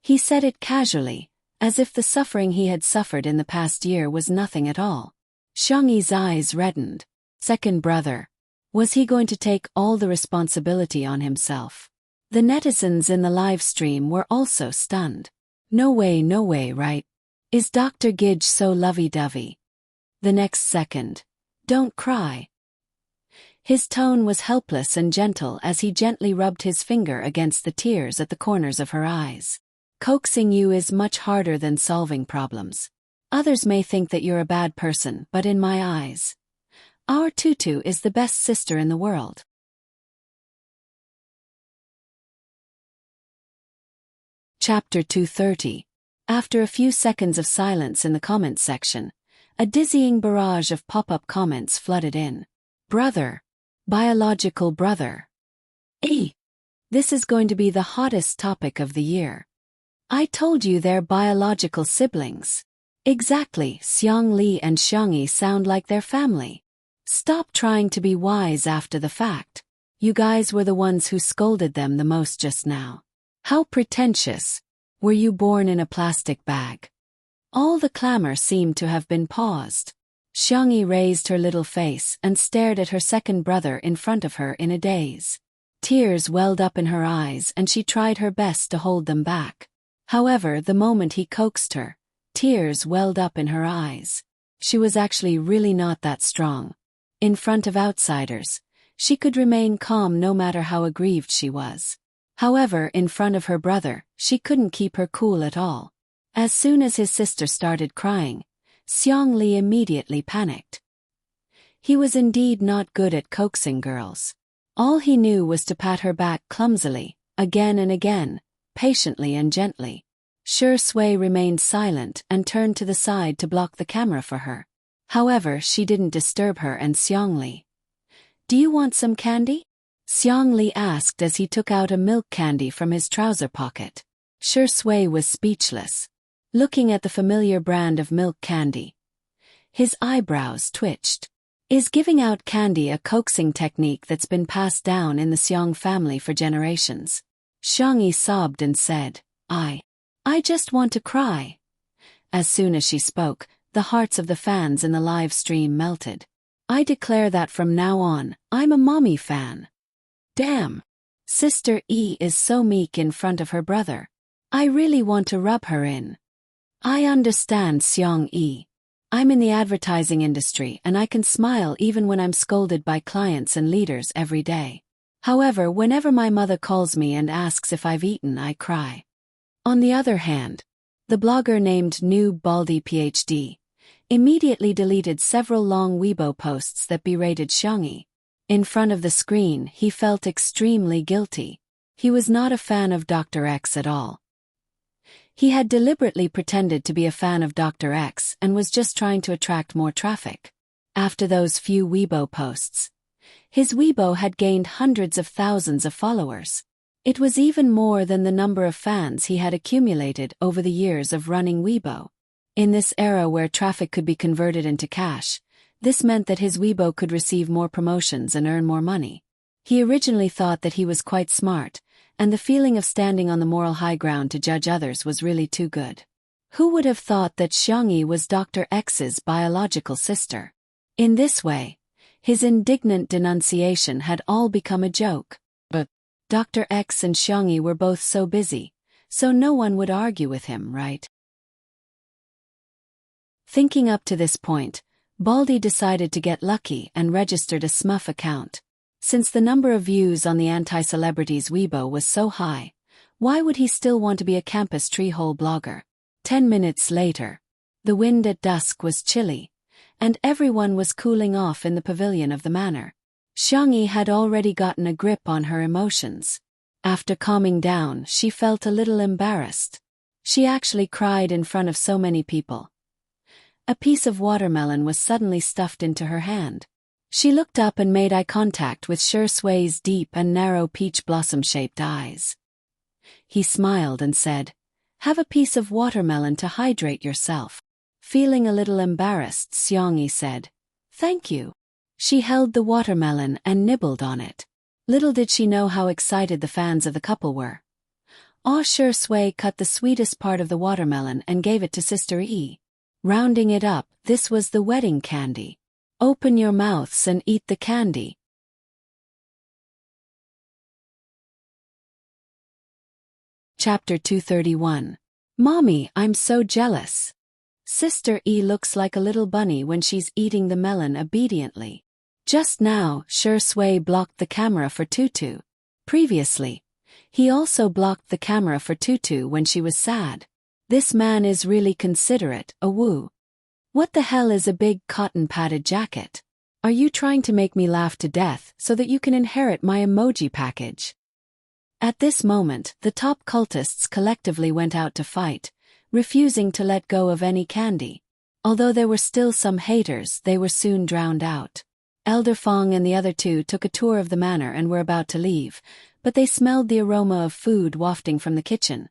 S1: He said it casually, as if the suffering he had suffered in the past year was nothing at all. Xiang Yi's eyes reddened. Second brother. Was he going to take all the responsibility on himself? The netizens in the live stream were also stunned. No way, right? Is Dr. Gidge so lovey-dovey? The next second. Don't cry. His tone was helpless and gentle as he gently rubbed his finger against the tears at the corners of her eyes. Coaxing you is much harder than solving problems. Others may think that you're a bad person, but in my eyes, our Tutu is the best sister in the world. Chapter 230. After a few seconds of silence in the comments section, a dizzying barrage of pop-up comments flooded in. Brother. Biological brother. This is going to be the hottest topic of the year. I told you they're biological siblings. Exactly, Xiang Li and Xiangyi sound like their family. Stop trying to be wise after the fact. You guys were the ones who scolded them the most just now. How pretentious. Were you born in a plastic bag? All the clamor seemed to have been paused. Xiangyi raised her little face and stared at her second brother in front of her in a daze. Tears welled up in her eyes and she tried her best to hold them back. However, the moment he coaxed her, tears welled up in her eyes. She was actually really not that strong. In front of outsiders, she could remain calm no matter how aggrieved she was. However, in front of her brother, she couldn't keep her cool at all. As soon as his sister started crying, Xiang Li immediately panicked. He was indeed not good at coaxing girls. All he knew was to pat her back clumsily, again and again, patiently and gently. Shi Sui remained silent and turned to the side to block the camera for her. However, she didn't disturb her and Xiang Li. Do you want some candy? Xiang Li asked as he took out a milk candy from his trouser pocket. Shi Sui was speechless. Looking at the familiar brand of milk candy, his eyebrows twitched. Is giving out candy a coaxing technique that's been passed down in the Xiang family for generations? Xiangyi sobbed and said, I just want to cry. As soon as she spoke, the hearts of the fans in the live stream melted. I declare that from now on, I'm a mommy fan. Damn. Sister E is so meek in front of her brother. I really want to rub her in. I understand, Xiang Yi. I'm in the advertising industry and I can smile even when I'm scolded by clients and leaders every day. However, whenever my mother calls me and asks if I've eaten, I cry. On the other hand, the blogger named New Baldy PhD immediately deleted several long Weibo posts that berated Xiangyi. In front of the screen, he felt extremely guilty. He was not a fan of Dr. X at all. He had deliberately pretended to be a fan of Dr. X and was just trying to attract more traffic. After those few Weibo posts, his Weibo had gained hundreds of thousands of followers. It was even more than the number of fans he had accumulated over the years of running Weibo. In this era where traffic could be converted into cash, this meant that his Weibo could receive more promotions and earn more money. He originally thought that he was quite smart, and the feeling of standing on the moral high ground to judge others was really too good. Who would have thought that Xiangyi was Dr. X's biological sister? In this way, his indignant denunciation had all become a joke. But Dr. X and Xiangyi were both so busy, so no one would argue with him, right? Thinking up to this point, Baldy decided to get lucky and registered a Smurf account. Since the number of views on the anti-celebrities Weibo was so high, why would he still want to be a campus treehole blogger? 10 minutes later, the wind at dusk was chilly, and everyone was cooling off in the pavilion of the manor. Xiangyi had already gotten a grip on her emotions. After calming down, she felt a little embarrassed. She actually cried in front of so many people. A piece of watermelon was suddenly stuffed into her hand. She looked up and made eye contact with Shi Sui's deep and narrow peach blossom-shaped eyes. He smiled and said, "Have a piece of watermelon to hydrate yourself." Feeling a little embarrassed, Xiangyi said, "Thank you." She held the watermelon and nibbled on it. Little did she know how excited the fans of the couple were. Shi Sui cut the sweetest part of the watermelon and gave it to Sister E. Rounding it up, this was the wedding candy. Open your mouths and eat the candy. Chapter 231. Mommy, I'm so jealous. Sister E looks like a little bunny when she's eating the melon obediently. Just now, Shi Sui blocked the camera for Tutu. Previously, He also blocked the camera for Tutu when she was sad. This man is really considerate, a woo. What the hell is a big cotton-padded jacket? Are you trying to make me laugh to death so that you can inherit my emoji package? At this moment, the top cultists collectively went out to fight, refusing to let go of any candy. Although there were still some haters, they were soon drowned out. Elder Fong and the other two took a tour of the manor and were about to leave, but they smelled the aroma of food wafting from the kitchen.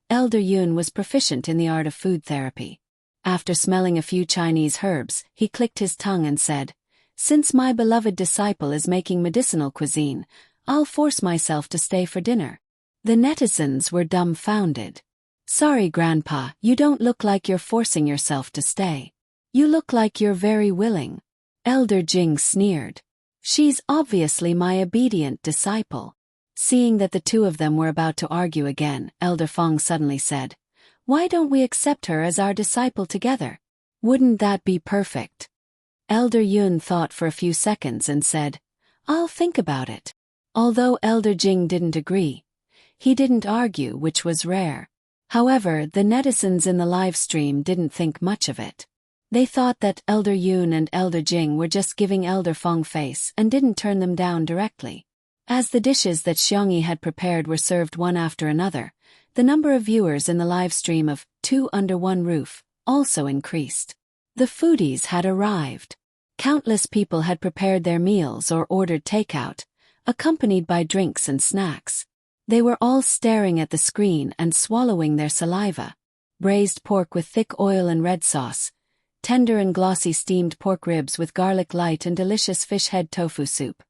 S1: Elder Yun was proficient in the art of food therapy. After smelling a few Chinese herbs, he clicked his tongue and said, "Since my beloved disciple is making medicinal cuisine, I'll force myself to stay for dinner." The netizens were dumbfounded. "Sorry, Grandpa, you don't look like you're forcing yourself to stay. You look like you're very willing." Elder Jing sneered. "She's obviously my obedient disciple." Seeing that the two of them were about to argue again, Elder Fong suddenly said, "Why don't we accept her as our disciple together? Wouldn't that be perfect?" Elder Yun thought for a few seconds and said, "I'll think about it." Although Elder Jing didn't agree, he didn't argue, which was rare. However, the netizens in the live stream didn't think much of it. They thought that Elder Yun and Elder Jing were just giving Elder Fong face and didn't turn them down directly. As the dishes that Xiangyi had prepared were served one after another, the number of viewers in the live stream of Two Under One Roof also increased. The foodies had arrived. Countless people had prepared their meals or ordered takeout, accompanied by drinks and snacks. They were all staring at the screen and swallowing their saliva. Braised pork with thick oil and red sauce, tender and glossy steamed pork ribs with garlic light and delicious fish head tofu soup.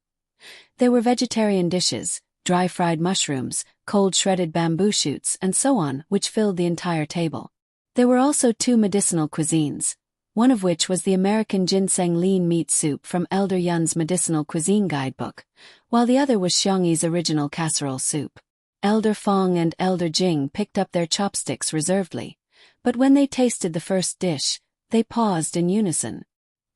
S1: There were vegetarian dishes, dry fried mushrooms, cold shredded bamboo shoots, and so on, which filled the entire table. There were also two medicinal cuisines, one of which was the American ginseng lean meat soup from Elder Yun's medicinal cuisine guidebook, while the other was Xiangyi's original casserole soup. Elder Fong and Elder Jing picked up their chopsticks reservedly, but when they tasted the first dish, they paused in unison.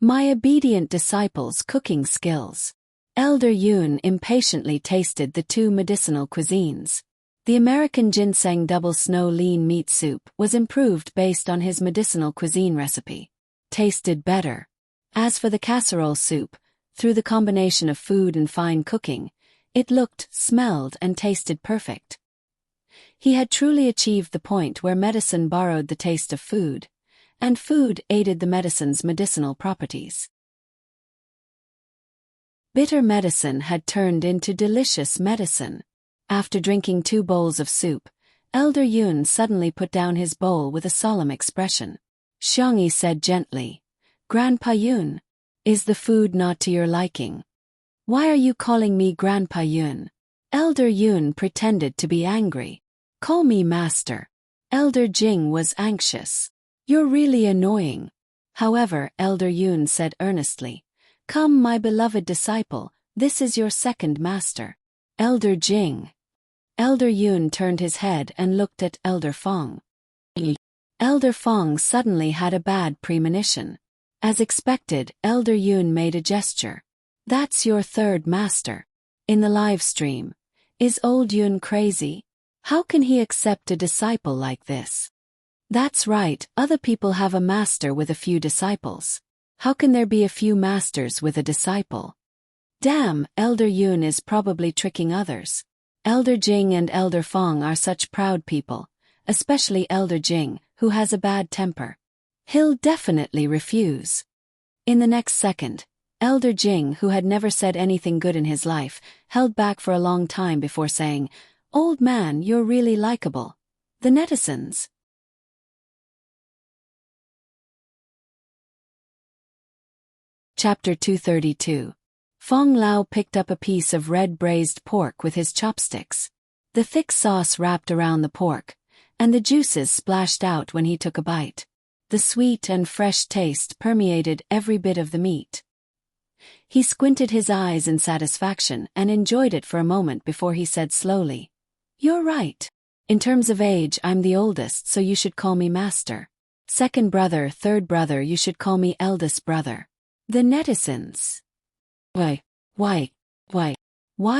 S1: "My obedient disciple's cooking skills." Elder Yun impatiently tasted the two medicinal cuisines. The American ginseng double snow lean meat soup was improved based on his medicinal cuisine recipe. Tasted better. As for the casserole soup, through the combination of food and fine cooking, it looked, smelled, and tasted perfect. He had truly achieved the point where medicine borrowed the taste of food, and food aided the medicine's medicinal properties. Bitter medicine had turned into delicious medicine. After drinking 2 bowls of soup, Elder Yun suddenly put down his bowl with a solemn expression. Xiangyi said gently, "Grandpa Yun, is the food not to your liking? Why are you calling me Grandpa Yun?" Elder Yun pretended to be angry. "Call me Master." Elder Jing was anxious. "You're really annoying." However, Elder Yun said earnestly, "Come, my beloved disciple, this is your second master." Elder Jing. Elder Yun turned his head and looked at Elder Fong. Elder Fong suddenly had a bad premonition. As expected, Elder Yun made a gesture. "That's your third master." In the live stream. Is old Yun crazy? How can he accept a disciple like this? That's right, other people have a master with a few disciples. How can there be a few masters with a disciple? Damn, Elder Yun is probably tricking others. Elder Jing and Elder Fong are such proud people, especially Elder Jing, who has a bad temper. He'll definitely refuse. In the next second, Elder Jing, who had never said anything good in his life, held back for a long time before saying, "Old man, you're really likable." The netizens. Chapter 232. Fong Lao picked up a piece of red braised pork with his chopsticks. The thick sauce wrapped around the pork, and the juices splashed out when he took a bite. The sweet and fresh taste permeated every bit of the meat. He squinted his eyes in satisfaction and enjoyed it for a moment before he said slowly, "You're right. In terms of age, I'm the oldest, so you should call me master. Second brother, third brother, you should call me eldest brother." The netizens. Why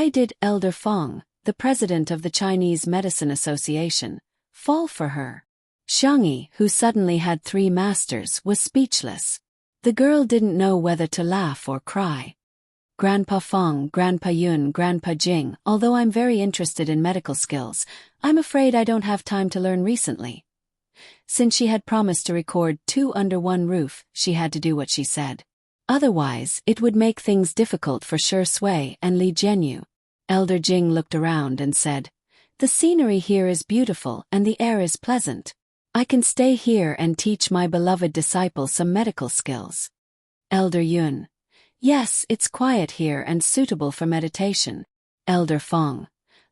S1: did Elder Fong, the president of the Chinese Medicine Association, fall for her? Xiangyi, who suddenly had 3 masters, was speechless. The girl didn't know whether to laugh or cry. Grandpa Feng, Grandpa Yun, Grandpa Jing, although I'm very interested in medical skills, I'm afraid I don't have time to learn recently. Since she had promised to record 2 under one roof, she had to do what she said. Otherwise, it would make things difficult for Shi Sui and Li Jianyu. Elder Jing looked around and said, "The scenery here is beautiful and the air is pleasant. I can stay here and teach my beloved disciple some medical skills." Elder Yun, "Yes, it's quiet here and suitable for meditation." Elder Feng,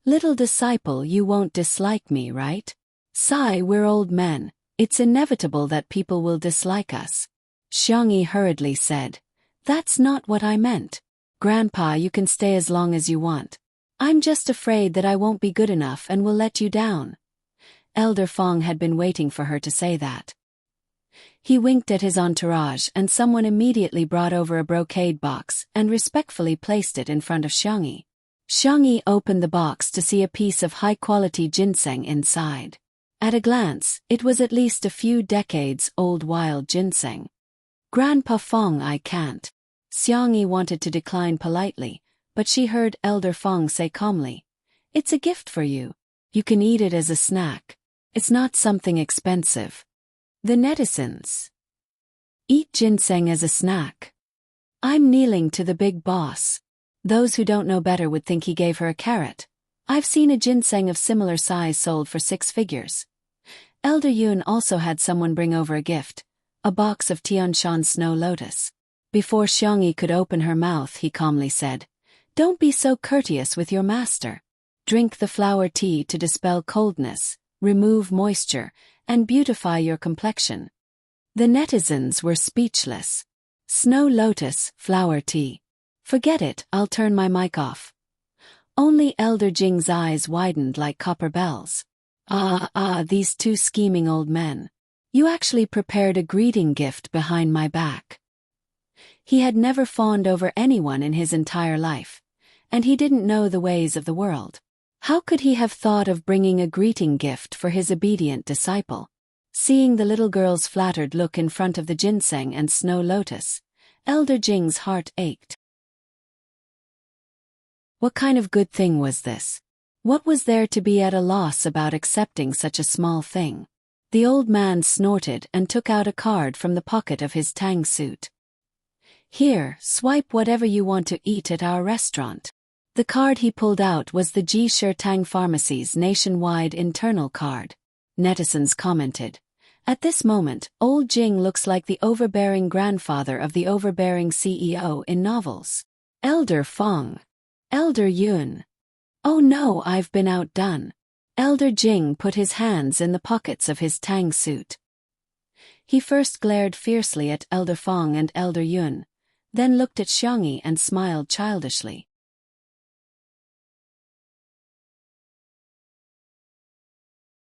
S1: "Little disciple, you won't dislike me, right? Sai, we're old men. It's inevitable that people will dislike us." Xiangyi hurriedly said, "That's not what I meant. Grandpa, you can stay as long as you want. I'm just afraid that I won't be good enough and will let you down." Elder Feng had been waiting for her to say that. He winked at his entourage and someone immediately brought over a brocade box and respectfully placed it in front of Xiangyi. Xiangyi opened the box to see a piece of high-quality ginseng inside. At a glance, it was at least a few decades old wild ginseng. "Grandpa Feng, I can't." Xiangyi wanted to decline politely, but she heard Elder Feng say calmly, "It's a gift for you. You can eat it as a snack. It's not something expensive." The netizens. Eat ginseng as a snack. I'm kneeling to the big boss. Those who don't know better would think he gave her a carrot. I've seen a ginseng of similar size sold for 6 figures. Elder Yun also had someone bring over a gift, a box of Tianshan snow lotus. Before Xiangyi could open her mouth, he calmly said, "Don't be so courteous with your master. Drink the flower tea to dispel coldness, remove moisture, and beautify your complexion." The netizens were speechless. Snow lotus, flower tea. Forget it, I'll turn my mic off. Only Elder Jing's eyes widened like copper bells. These 2 scheming old men. You actually prepared a greeting gift behind my back. He had never fawned over anyone in his entire life, and he didn't know the ways of the world. How could he have thought of bringing a greeting gift for his obedient disciple? Seeing the little girl's flattered look in front of the ginseng and snow lotus, Elder Jing's heart ached. What kind of good thing was this? What was there to be at a loss about accepting such a small thing? The old man snorted and took out a card from the pocket of his tang suit. "Here, swipe whatever you want to eat at our restaurant." The card he pulled out was the Ji Shi Tang Pharmacy's nationwide internal card. Netizens commented, "At this moment, old Jing looks like the overbearing grandfather of the overbearing CEO in novels." Elder Feng. Elder Yun. "Oh no, I've been outdone." Elder Jing put his hands in the pockets of his tang suit. He first glared fiercely at Elder Feng and Elder Yun, then looked at Xiangyi and smiled childishly.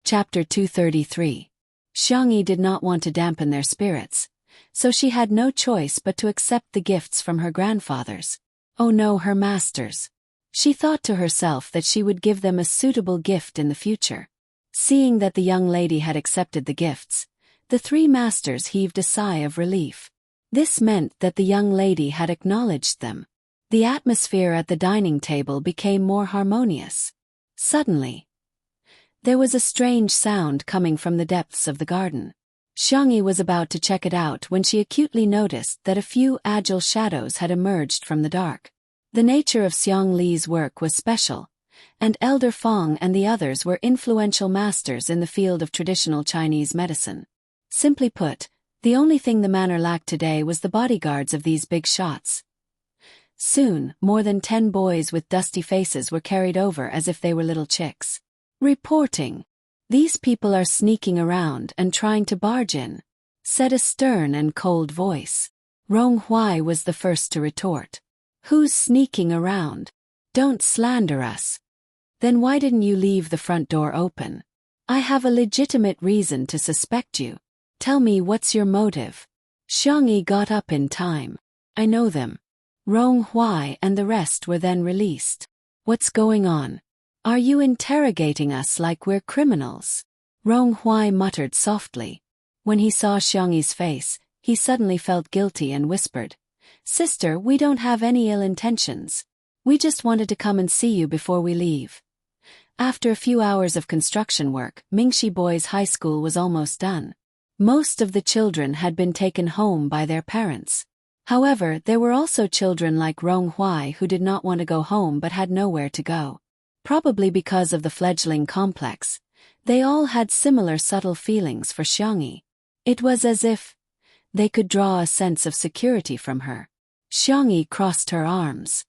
S1: Chapter 233. Xiangyi did not want to dampen their spirits, so she had no choice but to accept the gifts from her grandfathers. Oh no, her masters. She thought to herself that she would give them a suitable gift in the future. Seeing that the young lady had accepted the gifts, the 3 masters heaved a sigh of relief. This meant that the young lady had acknowledged them. The atmosphere at the dining table became more harmonious. Suddenly, there was a strange sound coming from the depths of the garden. Xiangyi was about to check it out when she acutely noticed that a few agile shadows had emerged from the dark. The nature of Xiang Li's work was special, and Elder Feng and the others were influential masters in the field of traditional Chinese medicine. Simply put, the only thing the manor lacked today was the bodyguards of these big shots. Soon, more than 10 boys with dusty faces were carried over as if they were little chicks. "Reporting. These people are sneaking around and trying to barge in," said a stern and cold voice. Rong Huai was the first to retort. "Who's sneaking around? Don't slander us. Then why didn't you leave the front door open? I have a legitimate reason to suspect you. Tell me, what's your motive?" Xiangyi got up in time. "I know them." Rong Huai and the rest were then released. "What's going on?" Are you interrogating us like we're criminals? Rong Hui muttered softly. When he saw Xiangyi's face, he suddenly felt guilty and whispered, "Sister, we don't have any ill intentions. We just wanted to come and see you before we leave." After a few hours of construction work, Mingxi Boys High School was almost done. Most of the children had been taken home by their parents. However, there were also children like Rong Hui who did not want to go home but had nowhere to go. Probably because of the fledgling complex, they all had similar subtle feelings for Xiangyi. It was as if they could draw a sense of security from her. Xiangyi crossed her arms.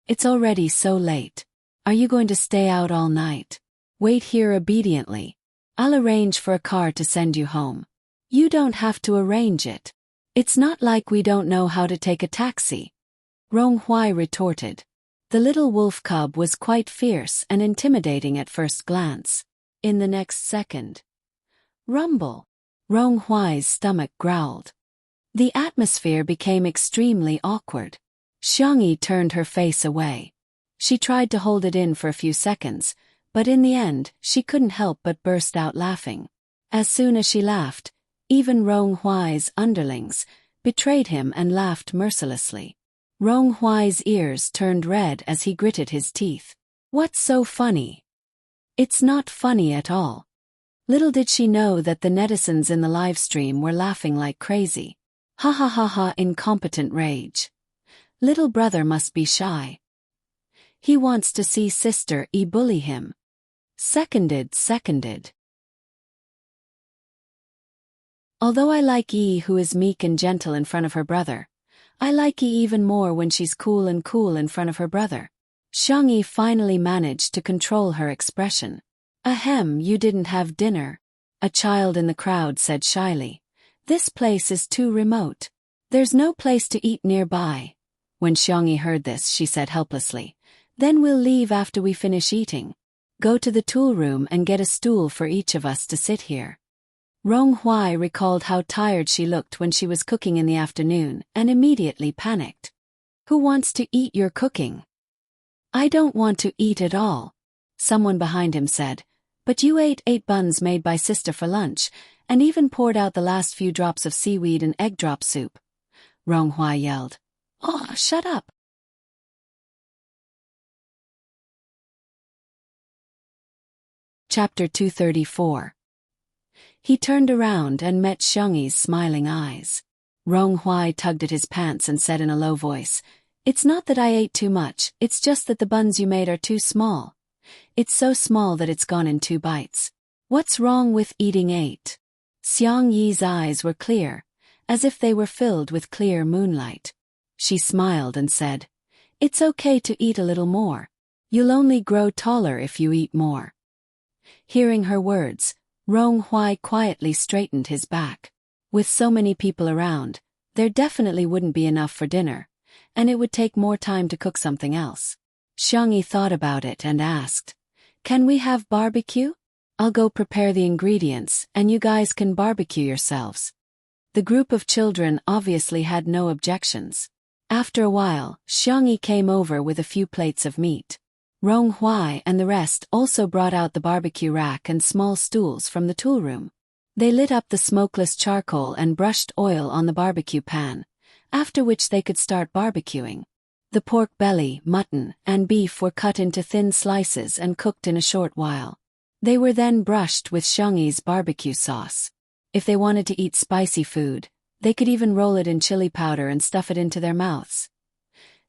S1: "It's already so late. Are you going to stay out all night? Wait here obediently. I'll arrange for a car to send you home." "You don't have to arrange it. It's not like we don't know how to take a taxi," Rong Hui retorted. The little wolf cub was quite fierce and intimidating at first glance. In the next second, rumble! Rong Hui's stomach growled. The atmosphere became extremely awkward. Xiangyi turned her face away. She tried to hold it in for a few seconds, but in the end, she couldn't help but burst out laughing. As soon as she laughed, even Rong Hui's underlings betrayed him and laughed mercilessly. Rong Hui's ears turned red as he gritted his teeth. "What's so funny?" "It's not funny at all." Little did she know that the netizens in the live stream were laughing like crazy. "Ha ha ha ha, incompetent rage. Little brother must be shy. He wants to see sister bully him." Seconded. Although I like Yi who is meek and gentle in front of her brother, I like Yi even more when she's cool in front of her brother. Xiangyi finally managed to control her expression. "Ahem, you didn't have dinner," a child in the crowd said shyly. "This place is too remote. There's no place to eat nearby." When Xiangyi heard this, she said helplessly, "Then we'll leave after we finish eating. Go to the tool room and get a stool for each of us to sit here." Rong Hui recalled how tired she looked when she was cooking in the afternoon and immediately panicked. "Who wants to eat your cooking?" "I don't want to eat at all," someone behind him said. "But you ate 8 buns made by sister for lunch, and even poured out the last few drops of seaweed and egg drop soup," Rong Hui yelled. "Oh, shut up." Chapter 234. He turned around and met Xiangyi's smiling eyes. Rong Hui tugged at his pants and said in a low voice, "It's not that I ate too much, it's just that the buns you made are too small. It's so small that it's gone in 2 bites. What's wrong with eating 8? Xiangyi's eyes were clear, as if they were filled with clear moonlight. She smiled and said, "It's okay to eat a little more. You'll only grow taller if you eat more." Hearing her words, Rong Hui quietly straightened his back. With so many people around, there definitely wouldn't be enough for dinner, and it would take more time to cook something else. Xiangyi thought about it and asked, "Can we have barbecue? I'll go prepare the ingredients and you guys can barbecue yourselves." The group of children obviously had no objections. After a while, Xiangyi came over with a few plates of meat. Rong Hui and the rest also brought out the barbecue rack and small stools from the tool room. They lit up the smokeless charcoal and brushed oil on the barbecue pan, after which they could start barbecuing. The pork belly, mutton, and beef were cut into thin slices and cooked in a short while. They were then brushed with Xiangyi's barbecue sauce. If they wanted to eat spicy food, they could even roll it in chili powder and stuff it into their mouths.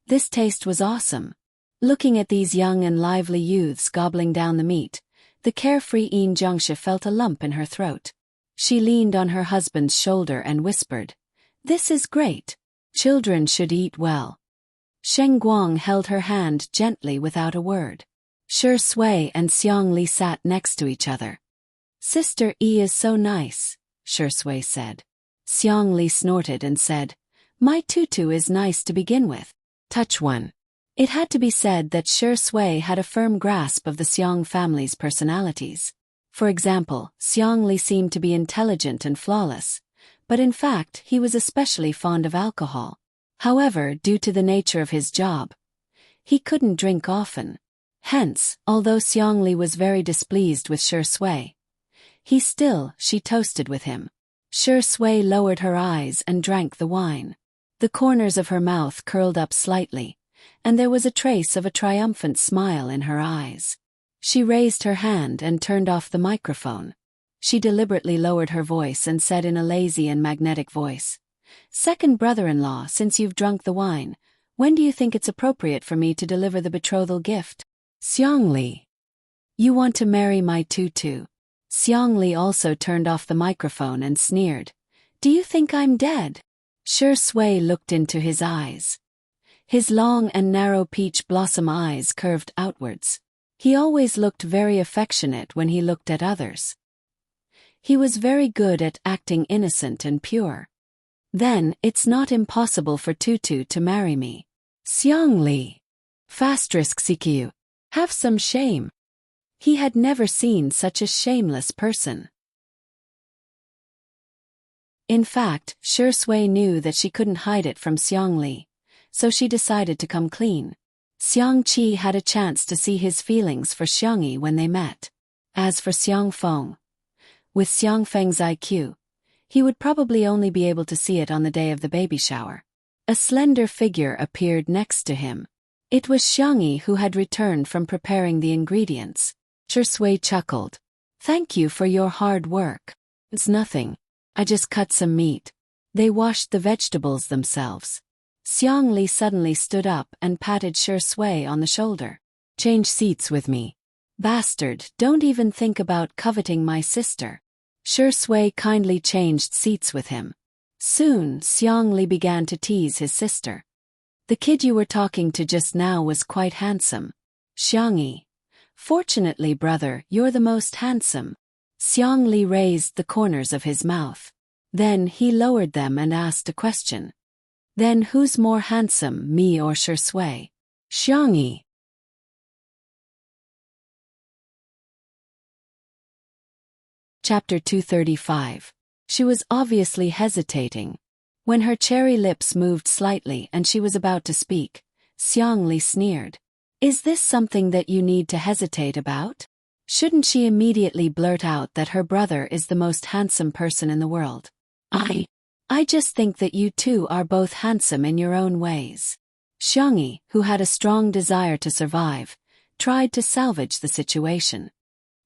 S1: This taste was awesome. Looking at these young and lively youths gobbling down the meat, the carefree Yin Zhengshe felt a lump in her throat. She leaned on her husband's shoulder and whispered, "This is great. Children should eat well." Sheng Guang held her hand gently without a word. Shi Sui and Xiang Li sat next to each other. "Sister Yi is so nice," Shi Sui said. Xiang Li snorted and said, "My tutu is nice to begin with. Touch one." It had to be said that Shi Sui had a firm grasp of the Xiang family's personalities. For example, Xiang Li seemed to be intelligent and flawless, but in fact he was especially fond of alcohol. However, due to the nature of his job, he couldn't drink often. Hence, although Xiangli was very displeased with Shi Sui, she toasted with him. Shi Sui lowered her eyes and drank the wine. The corners of her mouth curled up slightly, and there was a trace of a triumphant smile in her eyes. She raised her hand and turned off the microphone. She deliberately lowered her voice and said in a lazy and magnetic voice, "Second brother-in-law, since you've drunk the wine, when do you think it's appropriate for me to deliver the betrothal gift?" "Xiangli, you want to marry my tutu." Xiangli also turned off the microphone and sneered. "Do you think I'm dead?" Shi Sui looked into his eyes. His long and narrow peach blossom eyes curved outwards. He always looked very affectionate when he looked at others. He was very good at acting innocent and pure. "Then, it's not impossible for Tutu to marry me." "Xiangli, *CQ. Have some shame." He had never seen such a shameless person. In fact, Shi Sui knew that she couldn't hide it from Xiangli, so she decided to come clean. Xiangqi had a chance to see his feelings for Xiangyi when they met. As for Xiangfeng, with Xiangfeng's IQ, he would probably only be able to see it on the day of the baby shower. A slender figure appeared next to him. It was Xiangyi, who had returned from preparing the ingredients. Shi Sui chuckled. "Thank you for your hard work." "It's nothing. I just cut some meat." They washed the vegetables themselves. Xiangli suddenly stood up and patted Shi Sui on the shoulder. "Change seats with me." "Bastard, don't even think about coveting my sister." Shi Sui kindly changed seats with him. Soon, Xiangli began to tease his sister. "The kid you were talking to just now was quite handsome." "Xiangyi. Fortunately, brother, you're the most handsome." Xiangli raised the corners of his mouth. Then he lowered them and asked a question. "Then who's more handsome, me or Shi Sui?" "Xiangyi." Chapter 235. She was obviously hesitating. When her cherry lips moved slightly and she was about to speak, Xiangli sneered. "Is this something that you need to hesitate about? Shouldn't she immediately blurt out that her brother is the most handsome person in the world?" I just think that you two are both handsome in your own ways." Xiangyi, who had a strong desire to survive, tried to salvage the situation.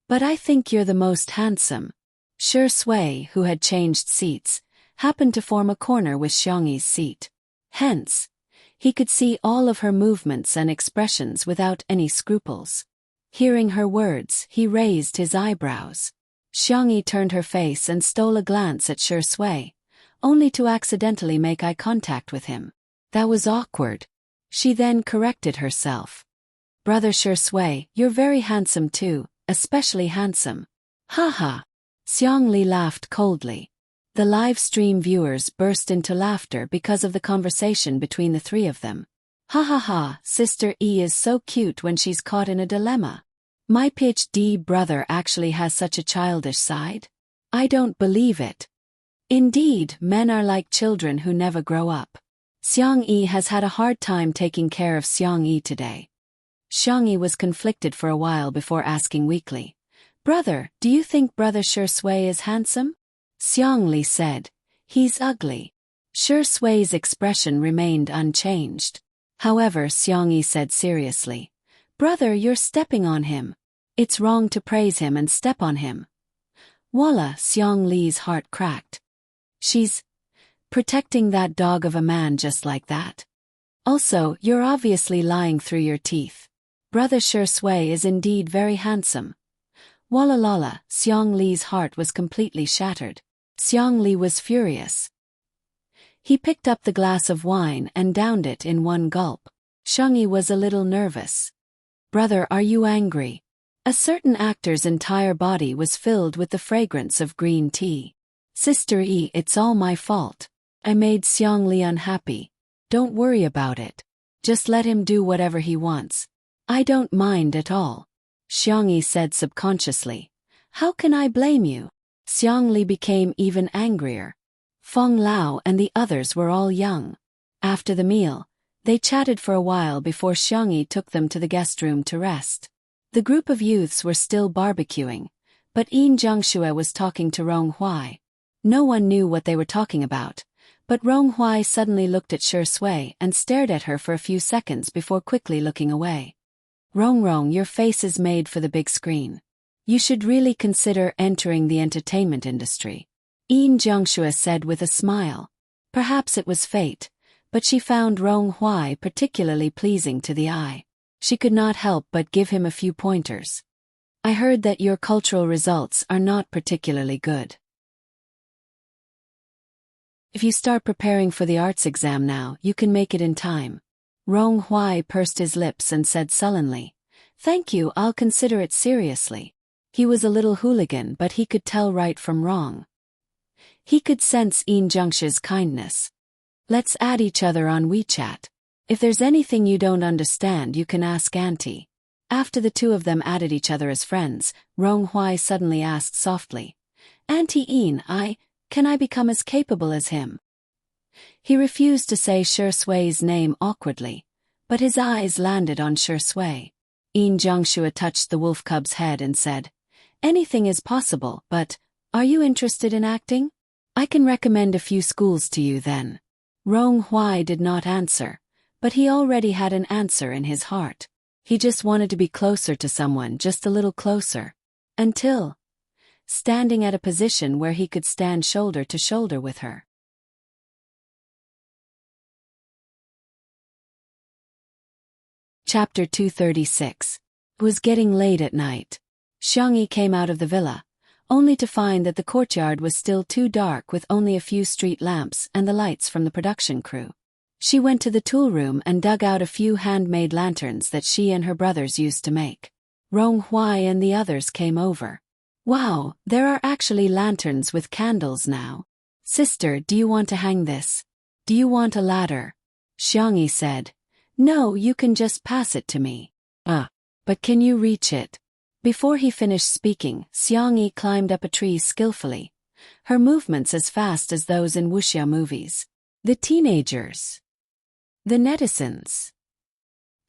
S1: "But I think you're the most handsome." Shi Sui, who had changed seats, happened to form a corner with Xiangyi's seat. Hence, he could see all of her movements and expressions without any scruples. Hearing her words, he raised his eyebrows. Xiangyi turned her face and stole a glance at Shi Sui, only to accidentally make eye contact with him. That was awkward. She then corrected herself. "Brother Shi Sui, you're very handsome too, especially handsome." "Haha." Xiangli laughed coldly. The live stream viewers burst into laughter because of the conversation between the three of them. "Ha ha ha, Sister E is so cute when she's caught in a dilemma. My PhD brother actually has such a childish side? I don't believe it. Indeed, men are like children who never grow up." Xiangyi has had a hard time taking care of Xiangyi today. Xiangyi was conflicted for a while before asking weakly, "Brother, do you think brother Shi Sui is handsome?" Xiangli said, "He's ugly." Shi Sui's expression remained unchanged. However, Xiangyi said seriously, "Brother, you're stepping on him. It's wrong to praise him and step on him." Wallah, Xiangli's heart cracked. She's protecting that dog of a man just like that. Also, you're obviously lying through your teeth. Brother Shi Sui is indeed very handsome. Wallah lala, Xiangli's heart was completely shattered. Xiangli was furious. He picked up the glass of wine and downed it in one gulp. Xiangyi was a little nervous. "Brother, are you angry?" A certain actor's entire body was filled with the fragrance of green tea. "Sister E, it's all my fault. I made Xiangli unhappy. Don't worry about it. Just let him do whatever he wants. I don't mind at all." Xiangyi said subconsciously. "How can I blame you?" Xiangli became even angrier. Feng Lao and the others were all young. After the meal, they chatted for a while before Xiangyi took them to the guest room to rest. The group of youths were still barbecuing, but Yin Zhengxue was talking to Rong Huai. No one knew what they were talking about, but Rong Huai suddenly looked at Shi Sui and stared at her for a few seconds before quickly looking away. Rong, your face is made for the big screen. You should really consider entering the entertainment industry, Yin Zhengxue said with a smile. Perhaps it was fate, but she found Rong Huai particularly pleasing to the eye. She could not help but give him a few pointers. I heard that your cultural results are not particularly good. If you start preparing for the arts exam now, you can make it in time. Rong Huai pursed his lips and said sullenly, Thank you, I'll consider it seriously. He was a little hooligan, but he could tell right from wrong. He could sense Yin Zhengxue's kindness. Let's add each other on WeChat. If there's anything you don't understand, you can ask Auntie. After the two of them added each other as friends, Rong Huai suddenly asked softly, Auntie Yin, can I become as capable as him? He refused to say Shi Sui's name awkwardly, but his eyes landed on Shi Sui. Yin Zhengxue touched the wolf cub's head and said, Anything is possible, but, are you interested in acting? I can recommend a few schools to you then. Rong Huai did not answer, but he already had an answer in his heart. He just wanted to be closer to someone, just a little closer. Until standing at a position where he could stand shoulder to shoulder with her. Chapter 236. It was getting late at night. Xiangyi came out of the villa, only to find that the courtyard was still too dark with only a few street lamps and the lights from the production crew. She went to the tool room and dug out a few handmade lanterns that she and her brothers used to make. Rong Huai and the others came over. Wow, there are actually lanterns with candles now. Sister, do you want to hang this? Do you want a ladder? Xiangyi said. No, you can just pass it to me. But can you reach it? Before he finished speaking, Xiangyi climbed up a tree skillfully, her movements as fast as those in wuxia movies. The teenagers. The netizens.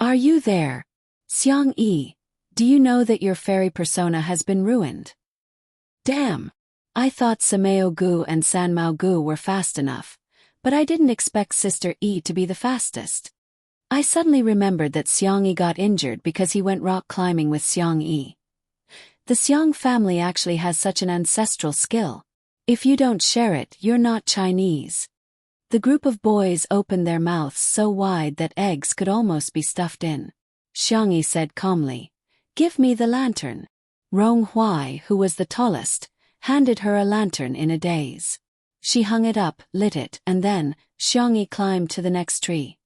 S1: Are you there? Xiangyi, do you know that your fairy persona has been ruined? Damn. I thought Sameo Gu and San Mao Gu were fast enough, but I didn't expect Sister Yi to be the fastest. I suddenly remembered that Xiangyi got injured because he went rock climbing with Xiangyi. The Xiang family actually has such an ancestral skill. If you don't share it, you're not Chinese. The group of boys opened their mouths so wide that eggs could almost be stuffed in. Xiangyi said calmly, Give me the lantern. Rong Huai, who was the tallest, handed her a lantern in a daze. She hung it up, lit it, and then, Xiangyi climbed to the next tree.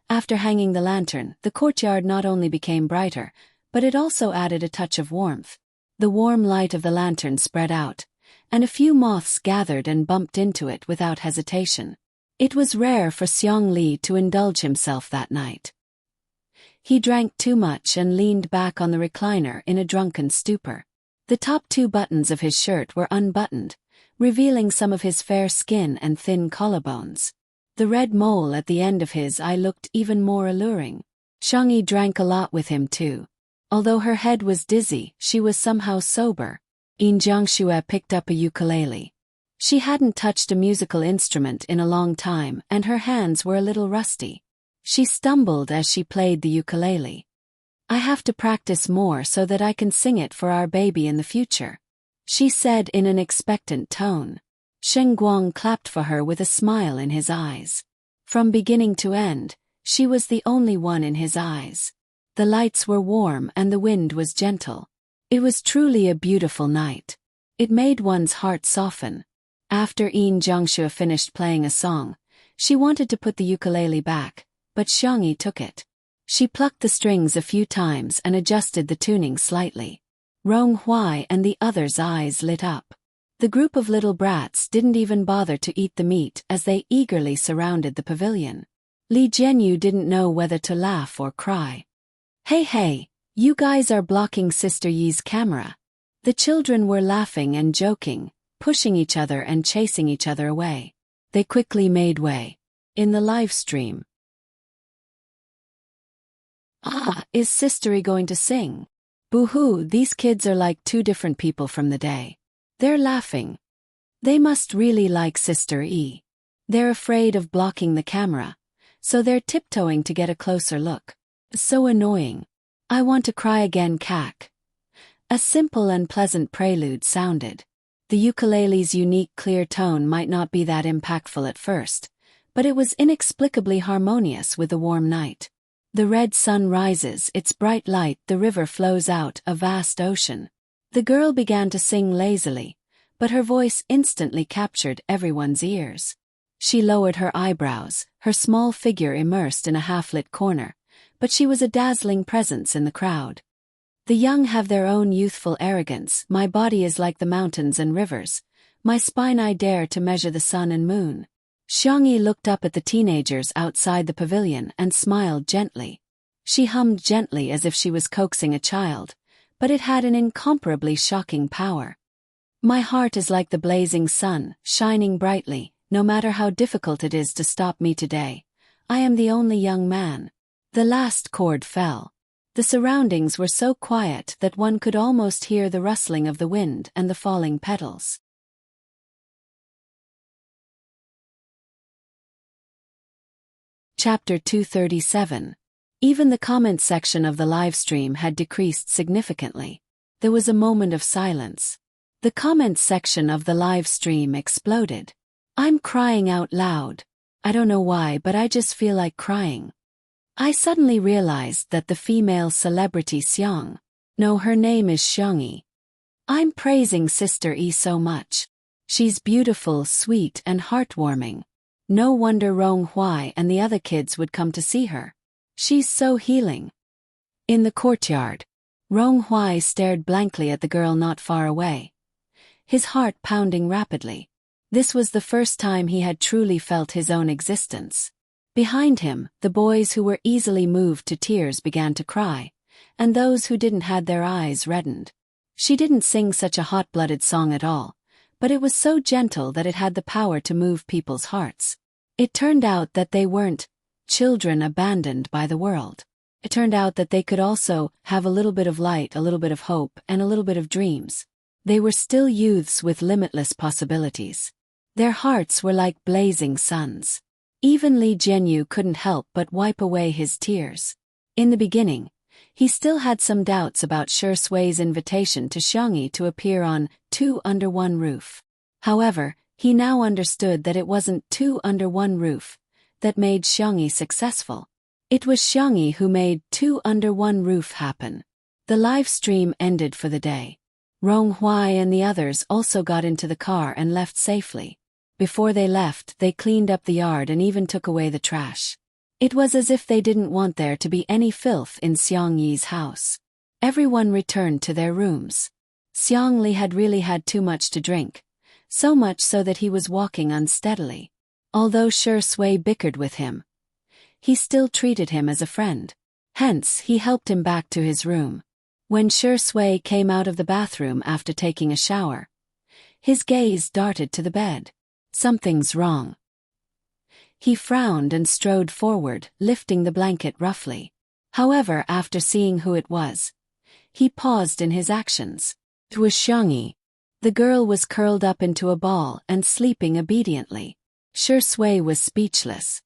S1: After hanging the lantern, the courtyard not only became brighter, but it also added a touch of warmth. The warm light of the lantern spread out, and a few moths gathered and bumped into it without hesitation. It was rare for Xiang Li to indulge himself that night. He drank too much and leaned back on the recliner in a drunken stupor. The top two buttons of his shirt were unbuttoned, revealing some of his fair skin and thin collarbones. The red mole at the end of his eye looked even more alluring. Xiangyi drank a lot with him too. Although her head was dizzy, she was somehow sober. Yin Zhengxue picked up a ukulele. She hadn't touched a musical instrument in a long time and her hands were a little rusty. She stumbled as she played the ukulele. I have to practice more so that I can sing it for our baby in the future, she said in an expectant tone. Shen Guang clapped for her with a smile in his eyes. From beginning to end, she was the only one in his eyes. The lights were warm and the wind was gentle. It was truly a beautiful night. It made one's heart soften. After Yin Zhengxue finished playing a song, she wanted to put the ukulele back, but Xiangyi took it. She plucked the strings a few times and adjusted the tuning slightly. Rong Huai and the others' eyes lit up. The group of little brats didn't even bother to eat the meat as they eagerly surrounded the pavilion. Li Jianyu didn't know whether to laugh or cry. Hey, you guys are blocking Sister Yi's camera. The children were laughing and joking, pushing each other and chasing each other away. They quickly made way. In the live stream. Is Sister Yi going to sing? Boo-hoo, these kids are like two different people from the day. They're laughing. They must really like Sister E. They're afraid of blocking the camera, so they're tiptoeing to get a closer look. So annoying. I want to cry again, cack. A simple and pleasant prelude sounded. The ukulele's unique clear tone might not be that impactful at first, but it was inexplicably harmonious with the warm night. The red sun rises, its bright light, the river flows out, a vast ocean. The girl began to sing lazily, but her voice instantly captured everyone's ears. She lowered her eyebrows, her small figure immersed in a half-lit corner, but she was a dazzling presence in the crowd. The young have their own youthful arrogance. My body is like the mountains and rivers. My spine I dare to measure the sun and moon. Xiangyi looked up at the teenagers outside the pavilion and smiled gently. She hummed gently as if she was coaxing a child, but it had an incomparably shocking power. My heart is like the blazing sun, shining brightly, no matter how difficult it is to stop me today. I am the only young man. The last chord fell. The surroundings were so quiet that one could almost hear the rustling of the wind and the falling petals. Chapter 237. Even the comments section of the live stream had decreased significantly. There was a moment of silence. The comments section of the live stream exploded. I'm crying out loud. I don't know why, but I just feel like crying. I suddenly realized that the female celebrity Xiang. No, her name is Xiangyi. I'm praising Sister E so much. She's beautiful, sweet, and heartwarming. No wonder Rong Hui and the other kids would come to see her. She's so healing. In the courtyard, Rong Hui stared blankly at the girl not far away, his heart pounding rapidly. This was the first time he had truly felt his own existence. Behind him, the boys who were easily moved to tears began to cry, and those who didn't had their eyes reddened. She didn't sing such a hot-blooded song at all, but it was so gentle that it had the power to move people's hearts. It turned out that they weren't children abandoned by the world. It turned out that they could also have a little bit of light, a little bit of hope, and a little bit of dreams. They were still youths with limitless possibilities. Their hearts were like blazing suns. Even Li Jianyu couldn't help but wipe away his tears. In the beginning, he still had some doubts about Shi Sui's invitation to Xiangyi to appear on Two Under One Roof. However, he now understood that it wasn't Two Under One Roof that made Xiangyi successful. It was Xiangyi who made Two Under One Roof happen. The live stream ended for the day. Rong Hui and the others also got into the car and left safely. Before they left, they cleaned up the yard and even took away the trash. It was as if they didn't want there to be any filth in Xiang Yi's house. Everyone returned to their rooms. Xiang Li had really had too much to drink, so much so that he was walking unsteadily. Although Shi Sui bickered with him, he still treated him as a friend. Hence, he helped him back to his room. When Shi Sui came out of the bathroom after taking a shower, his gaze darted to the bed. Something's wrong. He frowned and strode forward, lifting the blanket roughly. However, after seeing who it was, he paused in his actions. It was Xiangyi. The girl was curled up into a ball and sleeping obediently. Shi Sui was speechless.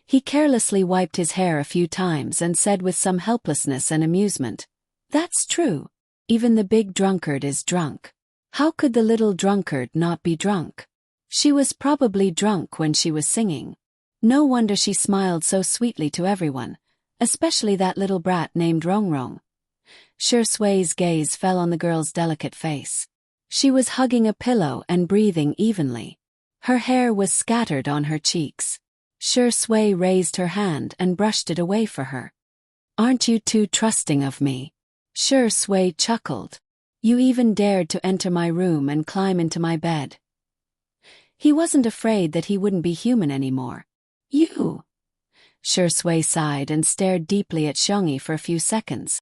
S1: He carelessly wiped his hair a few times and said with some helplessness and amusement, "That's true. Even the big drunkard is drunk. How could the little drunkard not be drunk? She was probably drunk when she was singing. No wonder she smiled so sweetly to everyone, especially that little brat named Rongrong." Shi Sui's gaze fell on the girl's delicate face. She was hugging a pillow and breathing evenly. Her hair was scattered on her cheeks. Shi Sui raised her hand and brushed it away for her. "Aren't you too trusting of me?" Shi Sui chuckled. "You even dared to enter my room and climb into my bed." He wasn't afraid that he wouldn't be human anymore. "You?" Shi Sui sighed and stared deeply at Xiangyi for a few seconds.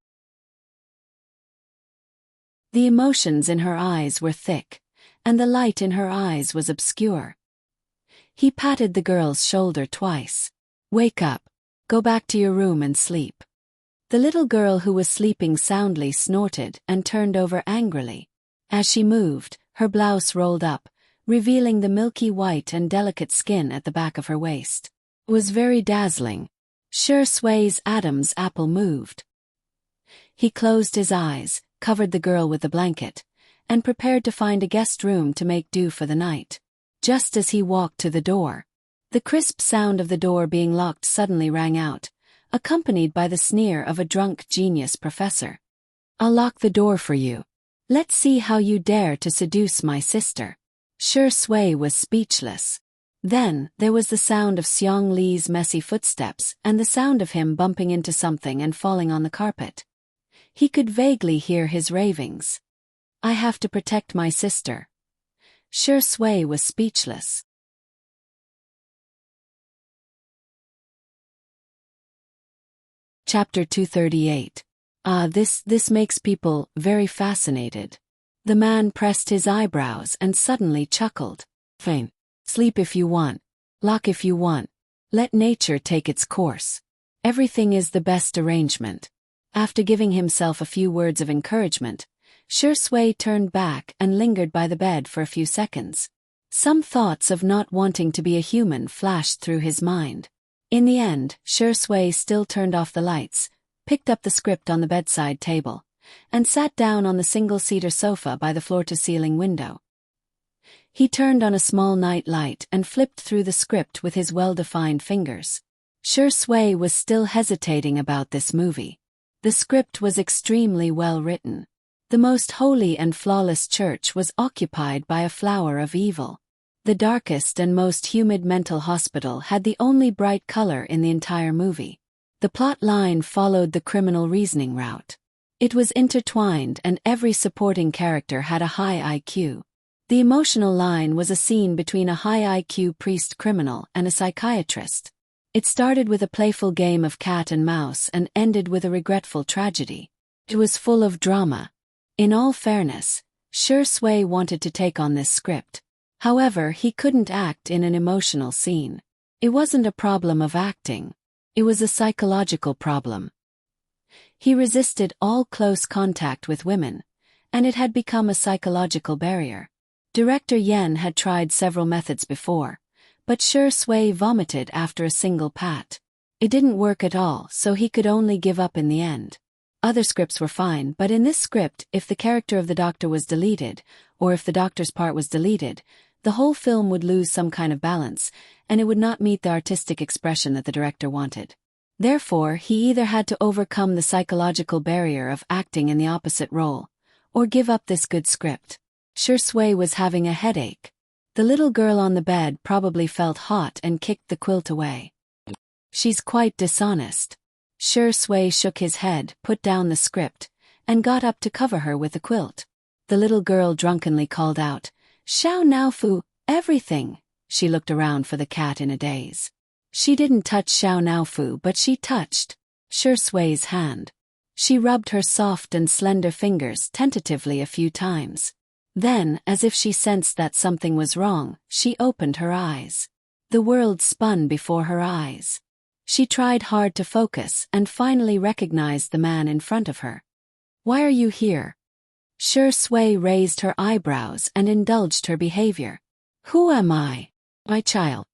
S1: The emotions in her eyes were thick, and the light in her eyes was obscure. He patted the girl's shoulder twice. "Wake up. Go back to your room and sleep." The little girl who was sleeping soundly snorted and turned over angrily. As she moved, her blouse rolled up, revealing the milky white and delicate skin at the back of her waist. It was very dazzling. Sure Sway's Adam's apple moved. He closed his eyes, covered the girl with the blanket, and prepared to find a guest room to make do for the night. Just as he walked to the door, the crisp sound of the door being locked suddenly rang out, accompanied by the sneer of a drunk genius professor. "I'll lock the door for you. Let's see how you dare to seduce my sister." Sure Sway was speechless. Then, there was the sound of Seong Lee's messy footsteps and the sound of him bumping into something and falling on the carpet. He could vaguely hear his ravings. "I have to protect my sister." Sure Sway was speechless. Chapter 238. This makes people very fascinated. The man pressed his eyebrows and suddenly chuckled. "Fine. Sleep if you want. Lock if you want. Let nature take its course. Everything is the best arrangement." After giving himself a few words of encouragement, Sure Sway turned back and lingered by the bed for a few seconds. Some thoughts of not wanting to be a human flashed through his mind. In the end, Sure Sway still turned off the lights, picked up the script on the bedside table, and sat down on the single-seater sofa by the floor-to-ceiling window. He turned on a small night light and flipped through the script with his well-defined fingers. Sure Sway was still hesitating about this movie. The script was extremely well written. The most holy and flawless church was occupied by a flower of evil. The darkest and most humid mental hospital had the only bright color in the entire movie. The plot line followed the criminal reasoning route. It was intertwined and every supporting character had a high IQ. The emotional line was a scene between a high IQ priest criminal and a psychiatrist. It started with a playful game of cat and mouse and ended with a regretful tragedy. It was full of drama. In all fairness, Sure Sway wanted to take on this script. However, he couldn't act in an emotional scene. It wasn't a problem of acting. It was a psychological problem. He resisted all close contact with women, and it had become a psychological barrier. Director Yen had tried several methods before, but Sure Sway vomited after a single pat. It didn't work at all, so he could only give up in the end. Other scripts were fine, but in this script, if the character of the doctor was deleted, or if the doctor's part was deleted, the whole film would lose some kind of balance, and it would not meet the artistic expression that the director wanted. Therefore, he either had to overcome the psychological barrier of acting in the opposite role, or give up this good script. Sure Sway was having a headache. The little girl on the bed probably felt hot and kicked the quilt away. "She's quite dishonest." Sure Sway shook his head, put down the script, and got up to cover her with the quilt. The little girl drunkenly called out, "Xiao Naofu, everything." She looked around for the cat in a daze. She didn't touch Xiao Naofu, but she touched Sure Sway's hand. She rubbed her soft and slender fingers tentatively a few times. Then, as if she sensed that something was wrong, she opened her eyes. The world spun before her eyes. She tried hard to focus and finally recognized the man in front of her. "Why are you here?" Sure Sway raised her eyebrows and indulged her behavior. "Who am I? My child.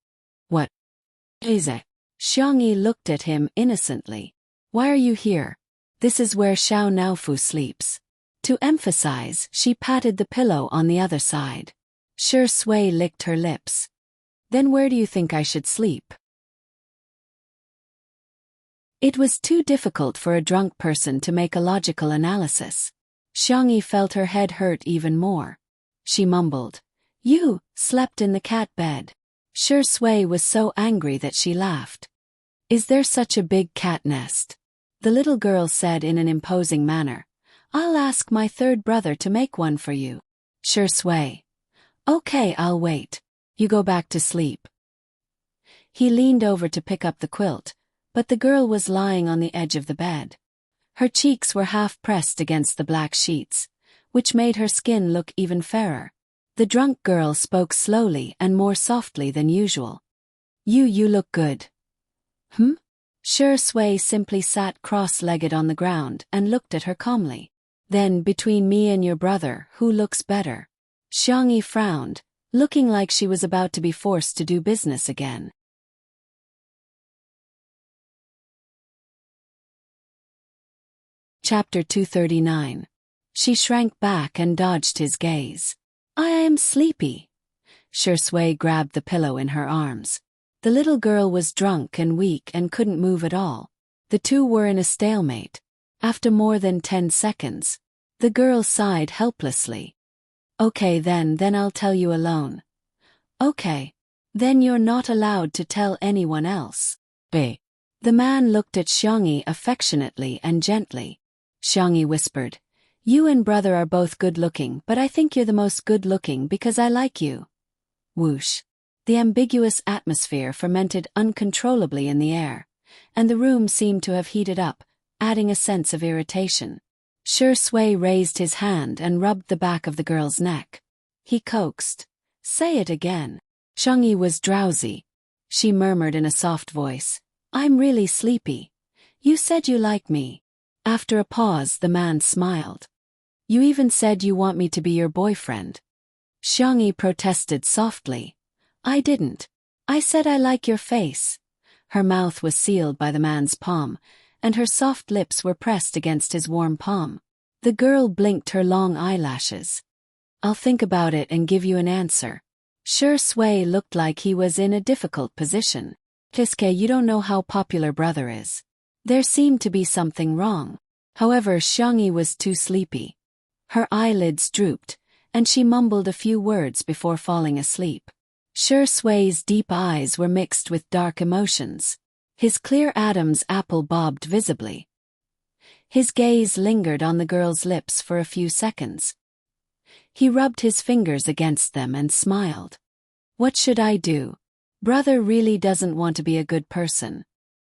S1: What is it?" Xiangyi looked at him innocently. "Why are you here? This is where Xiao Naofu sleeps." To emphasize, she patted the pillow on the other side. Sure Sway licked her lips. "Then where do you think I should sleep?" It was too difficult for a drunk person to make a logical analysis. Xiangyi felt her head hurt even more. She mumbled, "You slept in the cat bed." Sure Sway was so angry that she laughed. "Is there such a big cat nest?" The little girl said in an imposing manner. "I'll ask my third brother to make one for you." Sure Sway. "Okay, I'll wait. You go back to sleep." He leaned over to pick up the quilt, but the girl was lying on the edge of the bed. Her cheeks were half pressed against the black sheets, which made her skin look even fairer. The drunk girl spoke slowly and more softly than usual. You look good." "Hmm?" Shi Sui simply sat cross-legged on the ground and looked at her calmly. Then, between me and your brother, who looks better? Xiang Yi frowned, looking like she was about to be forced to do business again. Chapter 239. She shrank back and dodged his gaze. I am sleepy. Shi Sui grabbed the pillow in her arms. The little girl was drunk and weak and couldn't move at all. The two were in a stalemate. After more than 10 seconds, the girl sighed helplessly. Okay then I'll tell you alone. Okay. Then you're not allowed to tell anyone else. B. The man looked at Xiang Yi affectionately and gently. Xiang Yi whispered, you and brother are both good-looking, but I think you're the most good-looking because I like you. Whoosh. The ambiguous atmosphere fermented uncontrollably in the air, and the room seemed to have heated up, adding a sense of irritation. Shi Sui raised his hand and rubbed the back of the girl's neck. He coaxed, say it again. Xiang Yi was drowsy. She murmured in a soft voice, I'm really sleepy. You said you like me. After a pause, the man smiled. You even said you want me to be your boyfriend. Xiang Yi protested softly. I didn't. I said I like your face. Her mouth was sealed by the man's palm, and her soft lips were pressed against his warm palm. The girl blinked her long eyelashes. I'll think about it and give you an answer. Shi Sui looked like he was in a difficult position. Kiske, you don't know how popular brother is. There seemed to be something wrong. However, Xiang Yi was too sleepy. Her eyelids drooped, and she mumbled a few words before falling asleep. Shi Sui's deep eyes were mixed with dark emotions. His clear Adam's apple bobbed visibly. His gaze lingered on the girl's lips for a few seconds. He rubbed his fingers against them and smiled. What should I do? Brother really doesn't want to be a good person.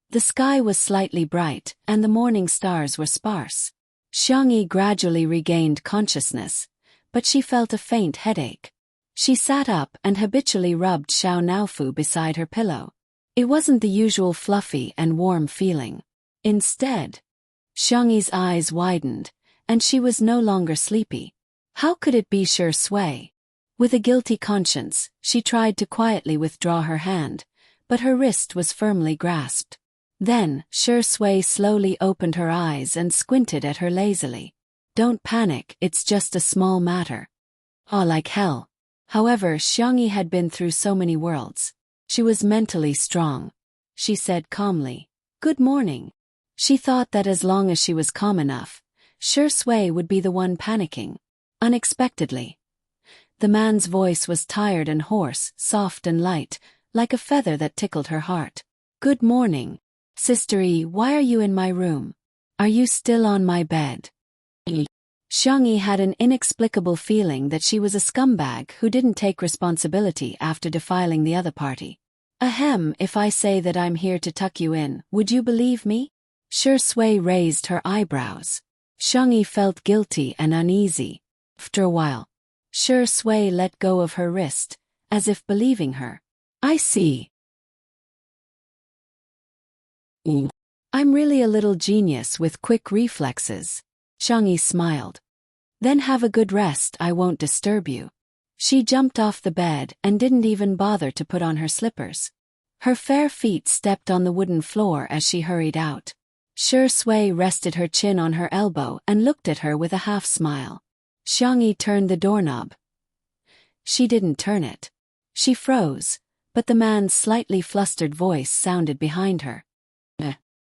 S1: The sky was slightly bright, and the morning stars were sparse. Xiang Yi gradually regained consciousness, but she felt a faint headache. She sat up and habitually rubbed Xiao Naofu beside her pillow. It wasn't the usual fluffy and warm feeling. Instead, Xiang Yi's eyes widened, and she was no longer sleepy. How could it be Shi Sui? With a guilty conscience, she tried to quietly withdraw her hand, but her wrist was firmly grasped. Then, Shi Sui slowly opened her eyes and squinted at her lazily. Don't panic, it's just a small matter. Oh, like hell. However, Xiang Yi had been through so many worlds. She was mentally strong. She said calmly, Good morning. She thought that as long as she was calm enough, Shi Sui would be the one panicking. Unexpectedly, the man's voice was tired and hoarse, soft and light, like a feather that tickled her heart. Good morning. Sister Yi, why are you in my room? Are you still on my bed? Xiang Yi had an inexplicable feeling that she was a scumbag who didn't take responsibility after defiling the other party. Ahem, if I say that I'm here to tuck you in, would you believe me? Shi Sui raised her eyebrows. Xiang Yi felt guilty and uneasy. After a while, Shi Sui let go of her wrist, as if believing her. I see. I'm really a little genius with quick reflexes. Xiang Yi smiled. Then have a good rest, I won't disturb you. She jumped off the bed and didn't even bother to put on her slippers. Her fair feet stepped on the wooden floor as she hurried out. Shi Sui rested her chin on her elbow and looked at her with a half-smile. Xiang Yi turned the doorknob. She didn't turn it. She froze, but the man's slightly flustered voice sounded behind her.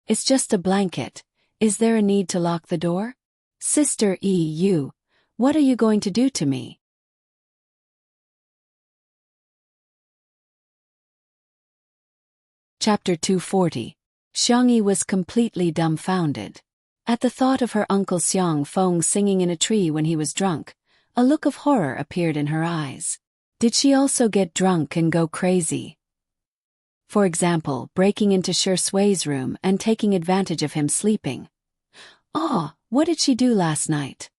S1: It's just a blanket. Is there a need to lock the door? Sister E.U., what are you going to do to me? Chapter 240. Xiang Yi was completely dumbfounded. At the thought of her uncle Xiang Feng singing in a tree when he was drunk, a look of horror appeared in her eyes. Did she also get drunk and go crazy? For example, breaking into Shi Sui's room and taking advantage of him sleeping. Oh, what did she do last night?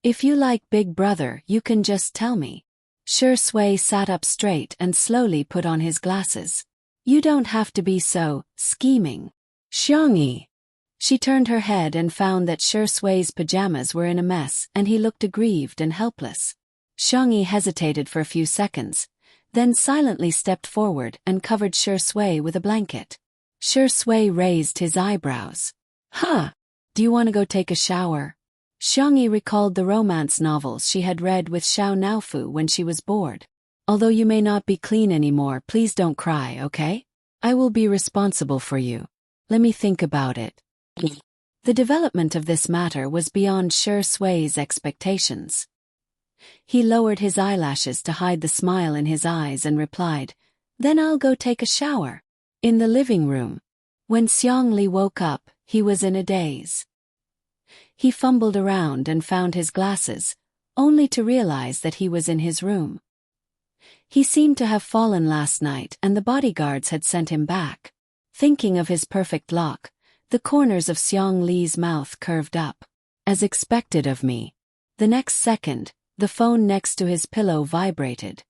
S1: If you like Big Brother, you can just tell me. Shi Sui sat up straight and slowly put on his glasses. You don't have to be so scheming. Xiangyi. She turned her head and found that Shi Sui's pajamas were in a mess and he looked aggrieved and helpless. Xiangyi hesitated for a few seconds, then silently stepped forward and covered Shi Sui with a blanket. Shi Sui raised his eyebrows. Huh! Do you want to go take a shower? Xiangyi recalled the romance novels she had read with Xiao Naofu when she was bored. Although you may not be clean anymore, please don't cry, okay? I will be responsible for you. Let me think about it. The development of this matter was beyond Shi Sui's expectations. He lowered his eyelashes to hide the smile in his eyes and replied, Then I'll go take a shower. In the living room. When Xiangli woke up, he was in a daze. He fumbled around and found his glasses, only to realize that he was in his room. He seemed to have fallen last night and the bodyguards had sent him back. Thinking of his perfect lock, the corners of Xiang Li's mouth curved up. As expected of me. The next second, the phone next to his pillow vibrated.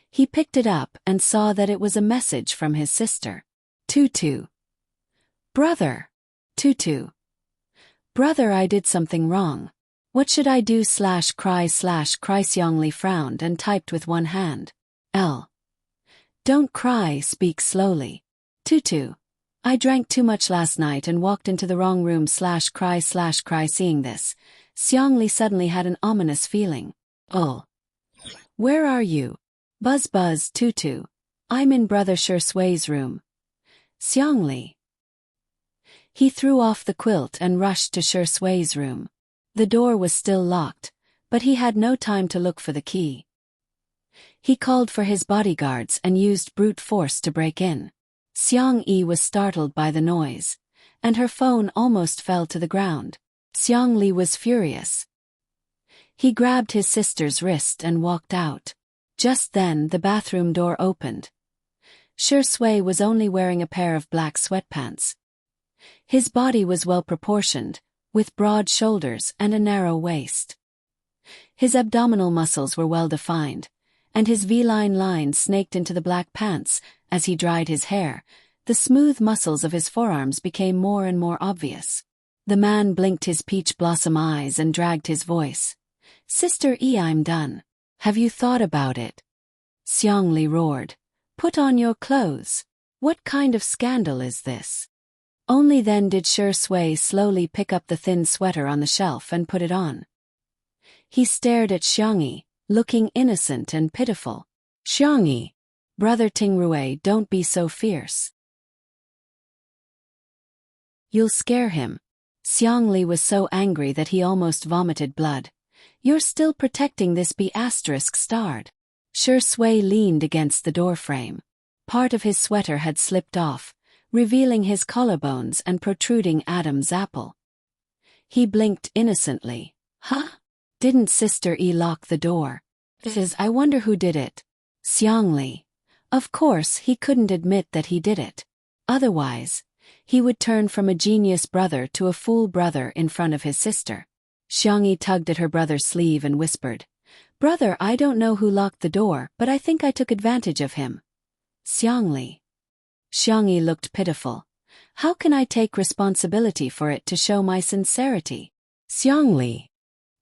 S1: He picked it up and saw that it was a message from his sister. Tutu. Brother. Tutu. Brother, I did something wrong. What should I do /cry Xiangli frowned and typed with one hand. Don't cry, speak slowly. Tutu. I drank too much last night and walked into the wrong room /cry. Seeing this, Xiangli suddenly had an ominous feeling. Oh. Where are you? Buzz Tutu. I'm in Brother Shi Sui's room. Xiangli. He threw off the quilt and rushed to Shi Sui's room. The door was still locked, but he had no time to look for the key. He called for his bodyguards and used brute force to break in. Xiangyi was startled by the noise, and her phone almost fell to the ground. Xiangli was furious. He grabbed his sister's wrist and walked out. Just then the bathroom door opened. Shi Sui was only wearing a pair of black sweatpants. His body was well proportioned, with broad shoulders and a narrow waist. His abdominal muscles were well defined, and his V-line lines snaked into the black pants. As he dried his hair, the smooth muscles of his forearms became more and more obvious. The man blinked his peach blossom eyes and dragged his voice. Sister E, I'm done. Have you thought about it? Xiangli roared. Put on your clothes. What kind of scandal is this? Only then did Shi Sui slowly pick up the thin sweater on the shelf and put it on. He stared at Xiangyi, looking innocent and pitiful. Xiangyi. Brother Tingrui, don't be so fierce. You'll scare him. Xiangli was so angry that he almost vomited blood. You're still protecting this B*****. Shi Sui leaned against the doorframe. Part of his sweater had slipped off, revealing his collarbones and protruding Adam's apple. He blinked innocently. Huh? Didn't Sister E lock the door? I wonder who did it. Xiangli. Of course he couldn't admit that he did it. Otherwise, he would turn from a genius brother to a fool brother in front of his sister. Xiangyi tugged at her brother's sleeve and whispered, Brother, I don't know who locked the door, but I think I took advantage of him. Xiangli. Xiangyi looked pitiful. How can I take responsibility for it to show my sincerity? Xiangli.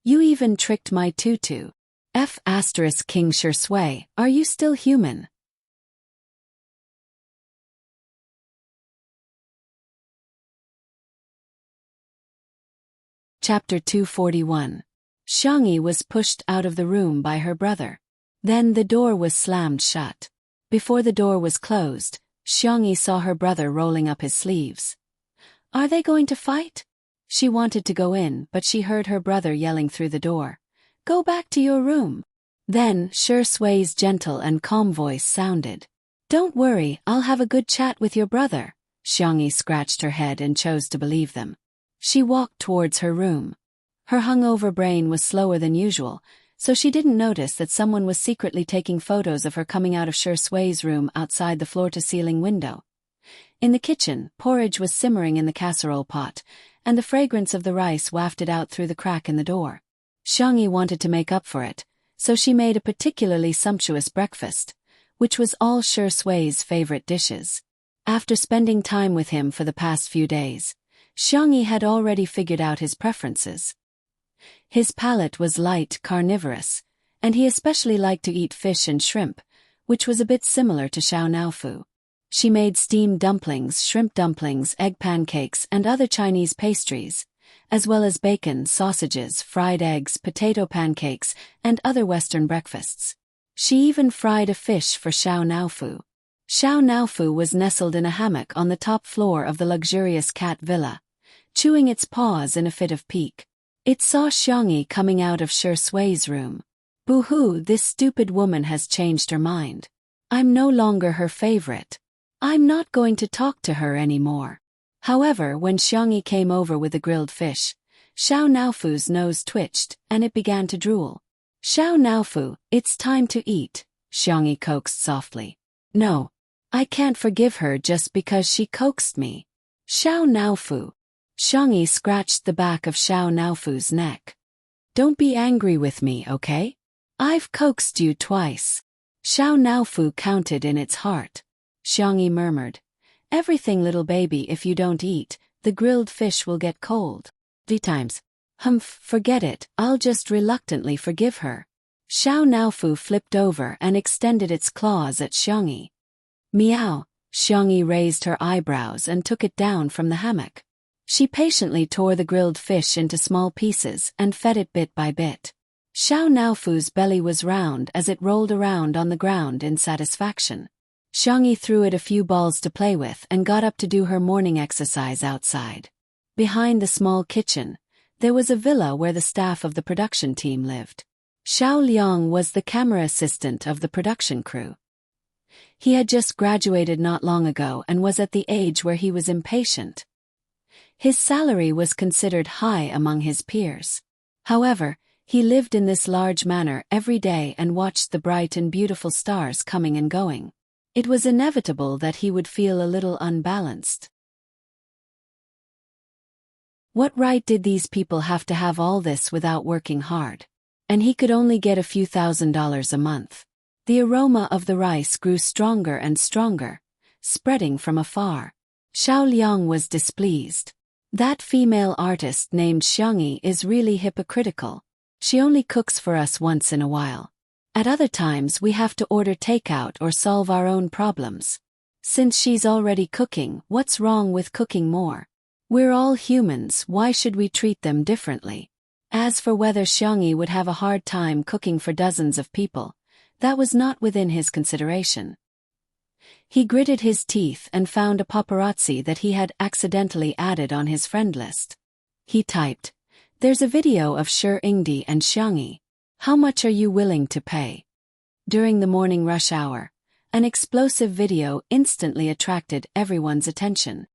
S1: You even tricked my tutu. King Shi Sui, are you still human? Chapter 241. Xiangyi was pushed out of the room by her brother. Then the door was slammed shut. Before the door was closed, Xiangyi saw her brother rolling up his sleeves. Are they going to fight? She wanted to go in, but she heard her brother yelling through the door. Go back to your room. Then Shi Sui's gentle and calm voice sounded. Don't worry, I'll have a good chat with your brother. Xiangyi scratched her head and chose to believe them. She walked towards her room. Her hungover brain was slower than usual, so she didn't notice that someone was secretly taking photos of her coming out of Shi Sui's room outside the floor-to-ceiling window. In the kitchen, porridge was simmering in the casserole pot, and the fragrance of the rice wafted out through the crack in the door. Xiangyi wanted to make up for it, so she made a particularly sumptuous breakfast, which was all Shi Sui's favorite dishes. After spending time with him for the past few days, Xiangyi had already figured out his preferences. His palate was light carnivorous, and he especially liked to eat fish and shrimp, which was a bit similar to Xiao Naofu. She made steamed dumplings, shrimp dumplings, egg pancakes, and other Chinese pastries, as well as bacon, sausages, fried eggs, potato pancakes, and other Western breakfasts. She even fried a fish for Xiao Naofu. Xiao Naofu was nestled in a hammock on the top floor of the luxurious cat villa, chewing its paws in a fit of pique. It saw Xiangyi coming out of Shi Sui's room. Boo-hoo, this stupid woman has changed her mind. I'm no longer her favorite. I'm not going to talk to her anymore. However, when Xiangyi came over with the grilled fish, Xiao Naofu's nose twitched, and it began to drool. Xiao Naofu, it's time to eat, Xiangyi coaxed softly. No. I can't forgive her just because she coaxed me. Xiao Naofu. Xiangyi scratched the back of Xiao Naofu's neck. Don't be angry with me, okay? I've coaxed you twice. Xiao Naofu counted in its heart. Xiangyi murmured. Everything, little baby, if you don't eat, the grilled fish will get cold. 3 times. Humph, forget it, I'll just reluctantly forgive her. Xiao Naofu flipped over and extended its claws at Xiangyi. Meow. Xiangyi raised her eyebrows and took it down from the hammock. She patiently tore the grilled fish into small pieces and fed it bit by bit. Xiao Naofu's belly was round as it rolled around on the ground in satisfaction. Xiangyi threw it a few balls to play with and got up to do her morning exercise outside. Behind the small kitchen, there was a villa where the staff of the production team lived. Xiao Liang was the camera assistant of the production crew. He had just graduated not long ago and was at the age where he was impatient. His salary was considered high among his peers. However, he lived in this large manor every day and watched the bright and beautiful stars coming and going. It was inevitable that he would feel a little unbalanced. What right did these people have to have all this without working hard? And he could only get a few $1,000s a month. The aroma of the rice grew stronger and stronger, spreading from afar. Xiao Liang was displeased. That female artist named Xiangyi is really hypocritical. She only cooks for us once in a while. At other times we have to order takeout or solve our own problems. Since she's already cooking, what's wrong with cooking more? We're all humans, why should we treat them differently? As for whether Xiangyi would have a hard time cooking for dozens of people, that was not within his consideration. He gritted his teeth and found a paparazzi that he had accidentally added on his friend list. He typed, "There's a video of Shi Yingdi and Xiangyi. How much are you willing to pay?" During the morning rush hour, an explosive video instantly attracted everyone's attention.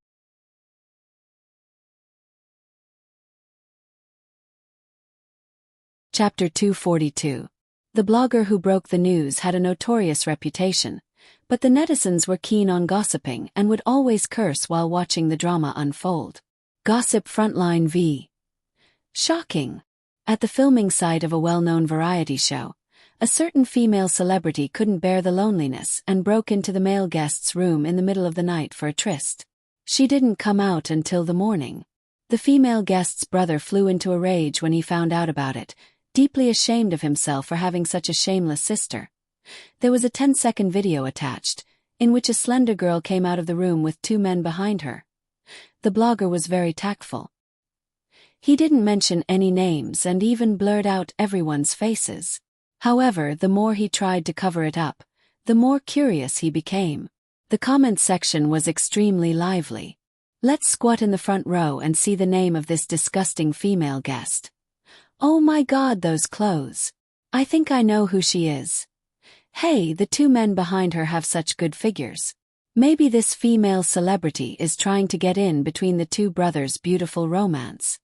S1: Chapter 242. The blogger who broke the news had a notorious reputation, but the netizens were keen on gossiping and would always curse while watching the drama unfold. Gossip Frontline v. Shocking. At the filming site of a well-known variety show, a certain female celebrity couldn't bear the loneliness and broke into the male guest's room in the middle of the night for a tryst. She didn't come out until the morning. The female guest's brother flew into a rage when he found out about it, deeply ashamed of himself for having such a shameless sister. There was a 10-second video attached, in which a slender girl came out of the room with 2 men behind her. The blogger was very tactful. He didn't mention any names and even blurred out everyone's faces. However, the more he tried to cover it up, the more curious he became. The comment section was extremely lively. Let's squat in the front row and see the name of this disgusting female guest. Oh my God, those clothes. I think I know who she is. Hey, the 2 men behind her have such good figures. Maybe this female celebrity is trying to get in between the 2 brothers' beautiful romance.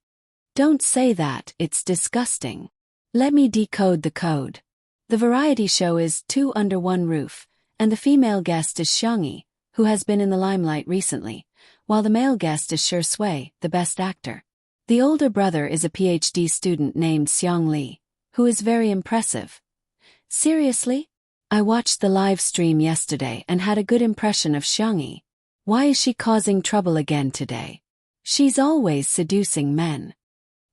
S1: Don't say that, it's disgusting. Let me decode the code. The variety show is 2 under 1 roof, and the female guest is Xiangyi, who has been in the limelight recently, while the male guest is Shi Sui, the best actor. The older brother is a PhD student named Xiang Li, who is very impressive. Seriously? I watched the live stream yesterday and had a good impression of Xiangyi. Why is she causing trouble again today? She's always seducing men.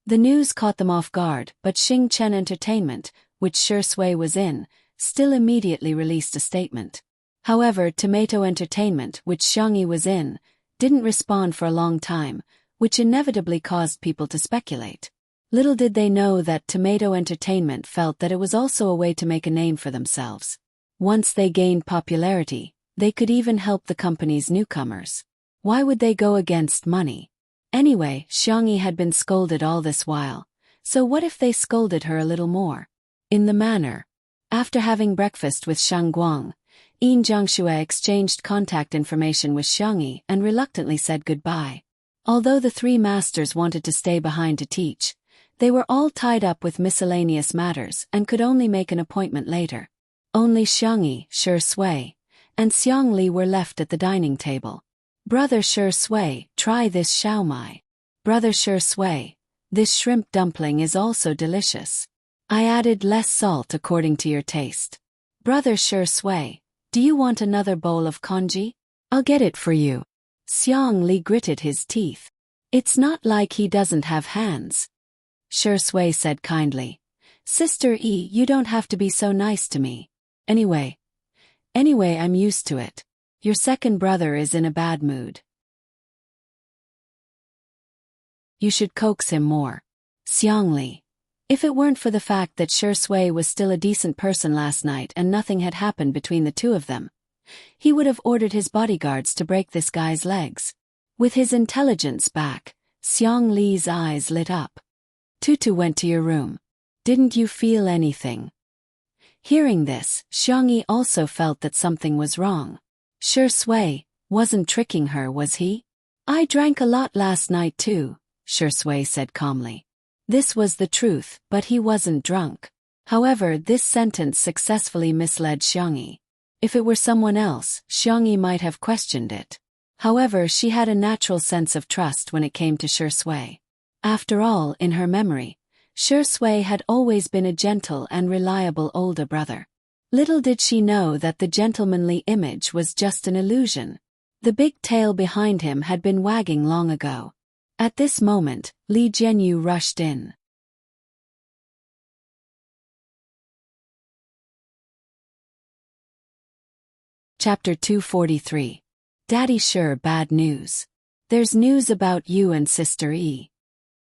S1: The news caught them off guard, but Xing Chen Entertainment, which Shi Sui was in, still immediately released a statement. However, Tomato Entertainment, which Xiang Yi was in, didn't respond for a long time, which inevitably caused people to speculate. Little did they know that Tomato Entertainment felt that it was also a way to make a name for themselves. Once they gained popularity, they could even help the company's newcomers. Why would they go against money? Anyway, Xiang Yi had been scolded all this while, so what if they scolded her a little more? In the manner. After having breakfast with Shang Guang, Yin Jiangxue exchanged contact information with Xiang Yi and reluctantly said goodbye. Although the three masters wanted to stay behind to teach, they were all tied up with miscellaneous matters and could only make an appointment later. Only Xiang Yi, Shi Sui, and Xiang Li were left at the dining table. Brother Shi Sui, try this xiaomai. Brother Shi Sui, this shrimp dumpling is also delicious. I added less salt according to your taste. Brother Shi Sui, do you want another bowl of congee? I'll get it for you. Xiang Li gritted his teeth. It's not like he doesn't have hands. Shi Sui said kindly. Sister Yi, you don't have to be so nice to me. Anyway, I'm used to it. Your second brother is in a bad mood. You should coax him more. Xiang Li. If it weren't for the fact that Shi Sui was still a decent person last night and nothing had happened between the two of them, he would have ordered his bodyguards to break this guy's legs. With his intelligence back, Xiang Li's eyes lit up. Tutu went to your room. Didn't you feel anything? Hearing this, Xiang Yi also felt that something was wrong. Shi Sui wasn't tricking her, was he? I drank a lot last night too, Shi Sui said calmly. This was the truth, but he wasn't drunk. However, this sentence successfully misled Xiang Yi. If it were someone else, Xiang Yi might have questioned it. However, she had a natural sense of trust when it came to Shi Sui. After all, in her memory, Shi Sui had always been a gentle and reliable older brother. Little did she know that the gentlemanly image was just an illusion. The big tail behind him had been wagging long ago. At this moment, Li Jianyu rushed in. Chapter 243. Daddy, sure, bad news. There's news about you and Sister Yi.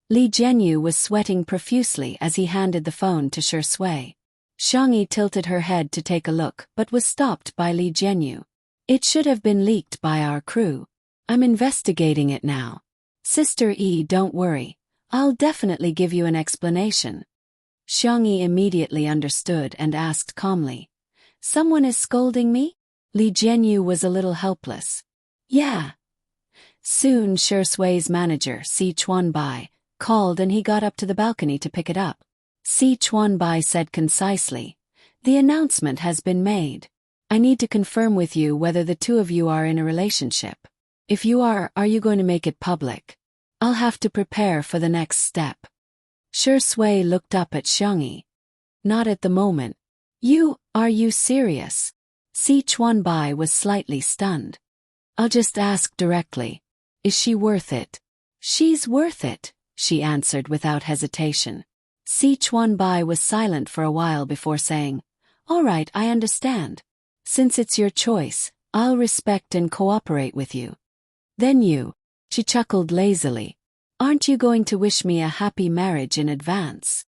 S1: Li Jianyu was sweating profusely as he handed the phone to Shi Sui. Xiang Yi tilted her head to take a look but was stopped by Li Jianyu. It should have been leaked by our crew. I'm investigating it now. Sister Yi, don't worry. I'll definitely give you an explanation. Xiang Yi immediately understood and asked calmly. Someone is scolding me? Li Jianyu was a little helpless. Yeah. Soon Shi Sui's manager, Si Chuanbai, called and he got up to the balcony to pick it up. Si Chuanbai said concisely, the announcement has been made. I need to confirm with you whether the two of you are in a relationship. If you are you going to make it public? I'll have to prepare for the next step. Shi Sui looked up at Xiang Yi. Not at the moment. Are you serious? Si Chuanbai was slightly stunned. I'll just ask directly. Is she worth it? She's worth it, she answered without hesitation. Si Chuanbai was silent for a while before saying, all right, I understand. Since it's your choice, I'll respect and cooperate with you. Then she chuckled lazily. Aren't you going to wish me a happy marriage in advance?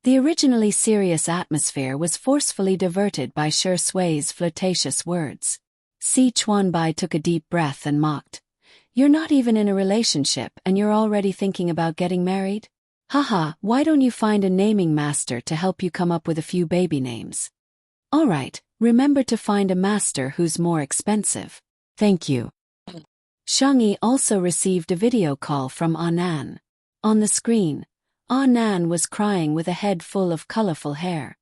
S1: The originally serious atmosphere was forcefully diverted by Shi Sui's flirtatious words. Si Chuanbai took a deep breath and mocked. You're not even in a relationship and you're already thinking about getting married? Haha, why don't you find a naming master to help you come up with a few baby names? All right, remember to find a master who's more expensive. Thank you. Xiang Yi also received a video call from Anan. On the screen, Anan was crying with a head full of colorful hair.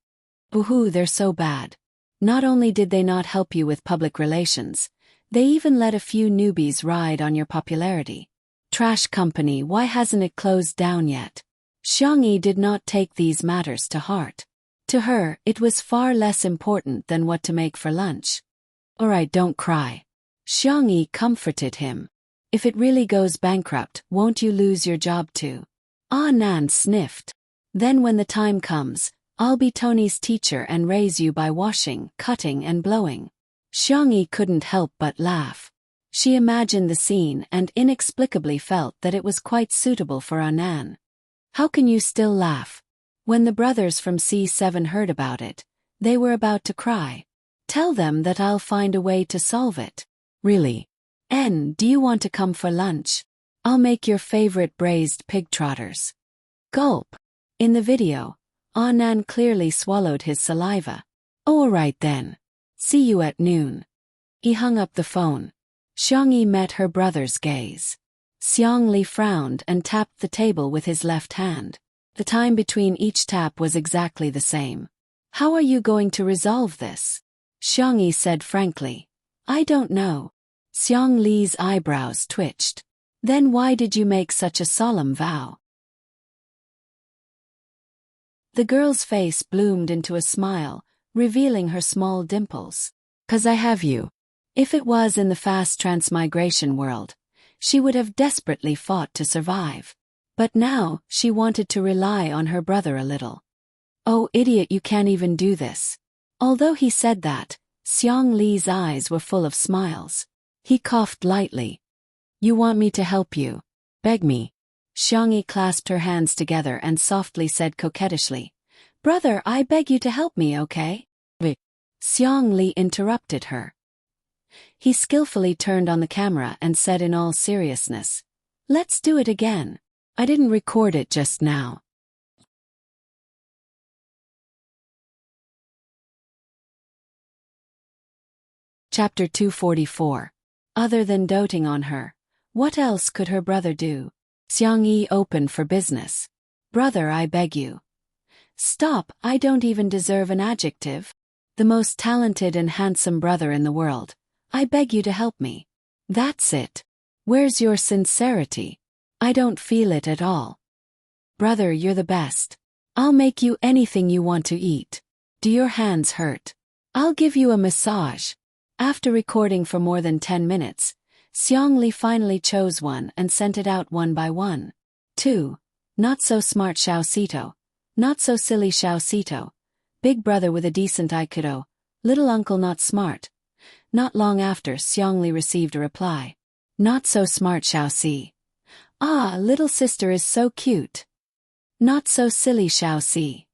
S1: Boo-hoo, they're so bad. Not only did they not help you with public relations, they even let a few newbies ride on your popularity. Trash company, why hasn't it closed down yet? Xiang Yi did not take these matters to heart. To her, it was far less important than what to make for lunch. Alright, don't cry. Xiangyi comforted him. If it really goes bankrupt, won't you lose your job too? Ah Nan sniffed. Then when the time comes, I'll be Tony's teacher and raise you by washing, cutting and blowing. Xiangyi couldn't help but laugh. She imagined the scene and inexplicably felt that it was quite suitable for Nan. How can you still laugh? When the brothers from C7 heard about it, they were about to cry. Tell them that I'll find a way to solve it. Really? Do you want to come for lunch? I'll make your favorite braised pig trotters. Gulp. In the video, Nan clearly swallowed his saliva. All right then. See you at noon. He hung up the phone. Xiangyi met her brother's gaze. Xiangli frowned and tapped the table with his left hand. The time between each tap was exactly the same. How are you going to resolve this? Xiangyi said frankly. I don't know. Xiangli's eyebrows twitched. Then why did you make such a solemn vow? The girl's face bloomed into a smile, revealing her small dimples. 'Cause I have you. If it was in the fast transmigration world, she would have desperately fought to survive. But now, she wanted to rely on her brother a little. Oh idiot, you can't even do this. Although he said that, Xiangli's eyes were full of smiles. He coughed lightly. You want me to help you? Beg me. Xiangyi clasped her hands together and softly said coquettishly, Brother, I beg you to help me, okay? Xiangli interrupted her. He skillfully turned on the camera and said in all seriousness, Let's do it again. I didn't record it just now. Chapter 244. Other than doting on her, what else could her brother do? Xiangyi opened for business. Brother, I beg you. Stop, I don't even deserve an adjective. The most talented and handsome brother in the world. I beg you to help me. That's it. Where's your sincerity? I don't feel it at all. Brother, you're the best. I'll make you anything you want to eat. Do your hands hurt? I'll give you a massage. After recording for more than 10 minutes, Xiangli finally chose one and sent it out one by one. 2. Not so smart Xiaocito. Not so silly Xiaocito. Big brother with a decent Aikido. Little uncle not smart. Not long after, Xiangli received a reply. Not so smart Xiaoci. Ah, little sister is so cute. Not so silly Xiaoci.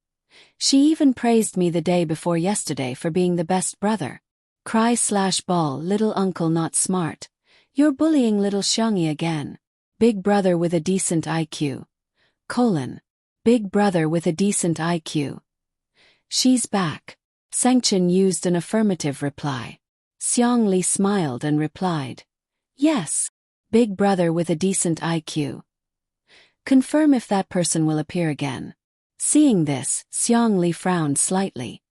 S1: She even praised me the day before yesterday for being the best brother. Cry/ball, little uncle not smart. You're bullying little Xiangyi again. Big brother with a decent IQ. Big brother with a decent IQ. She's back. Sangchen used an affirmative reply. Xiangli smiled and replied. Yes. Big brother with a decent IQ. Confirm if that person will appear again. Seeing this, Xiangli frowned slightly.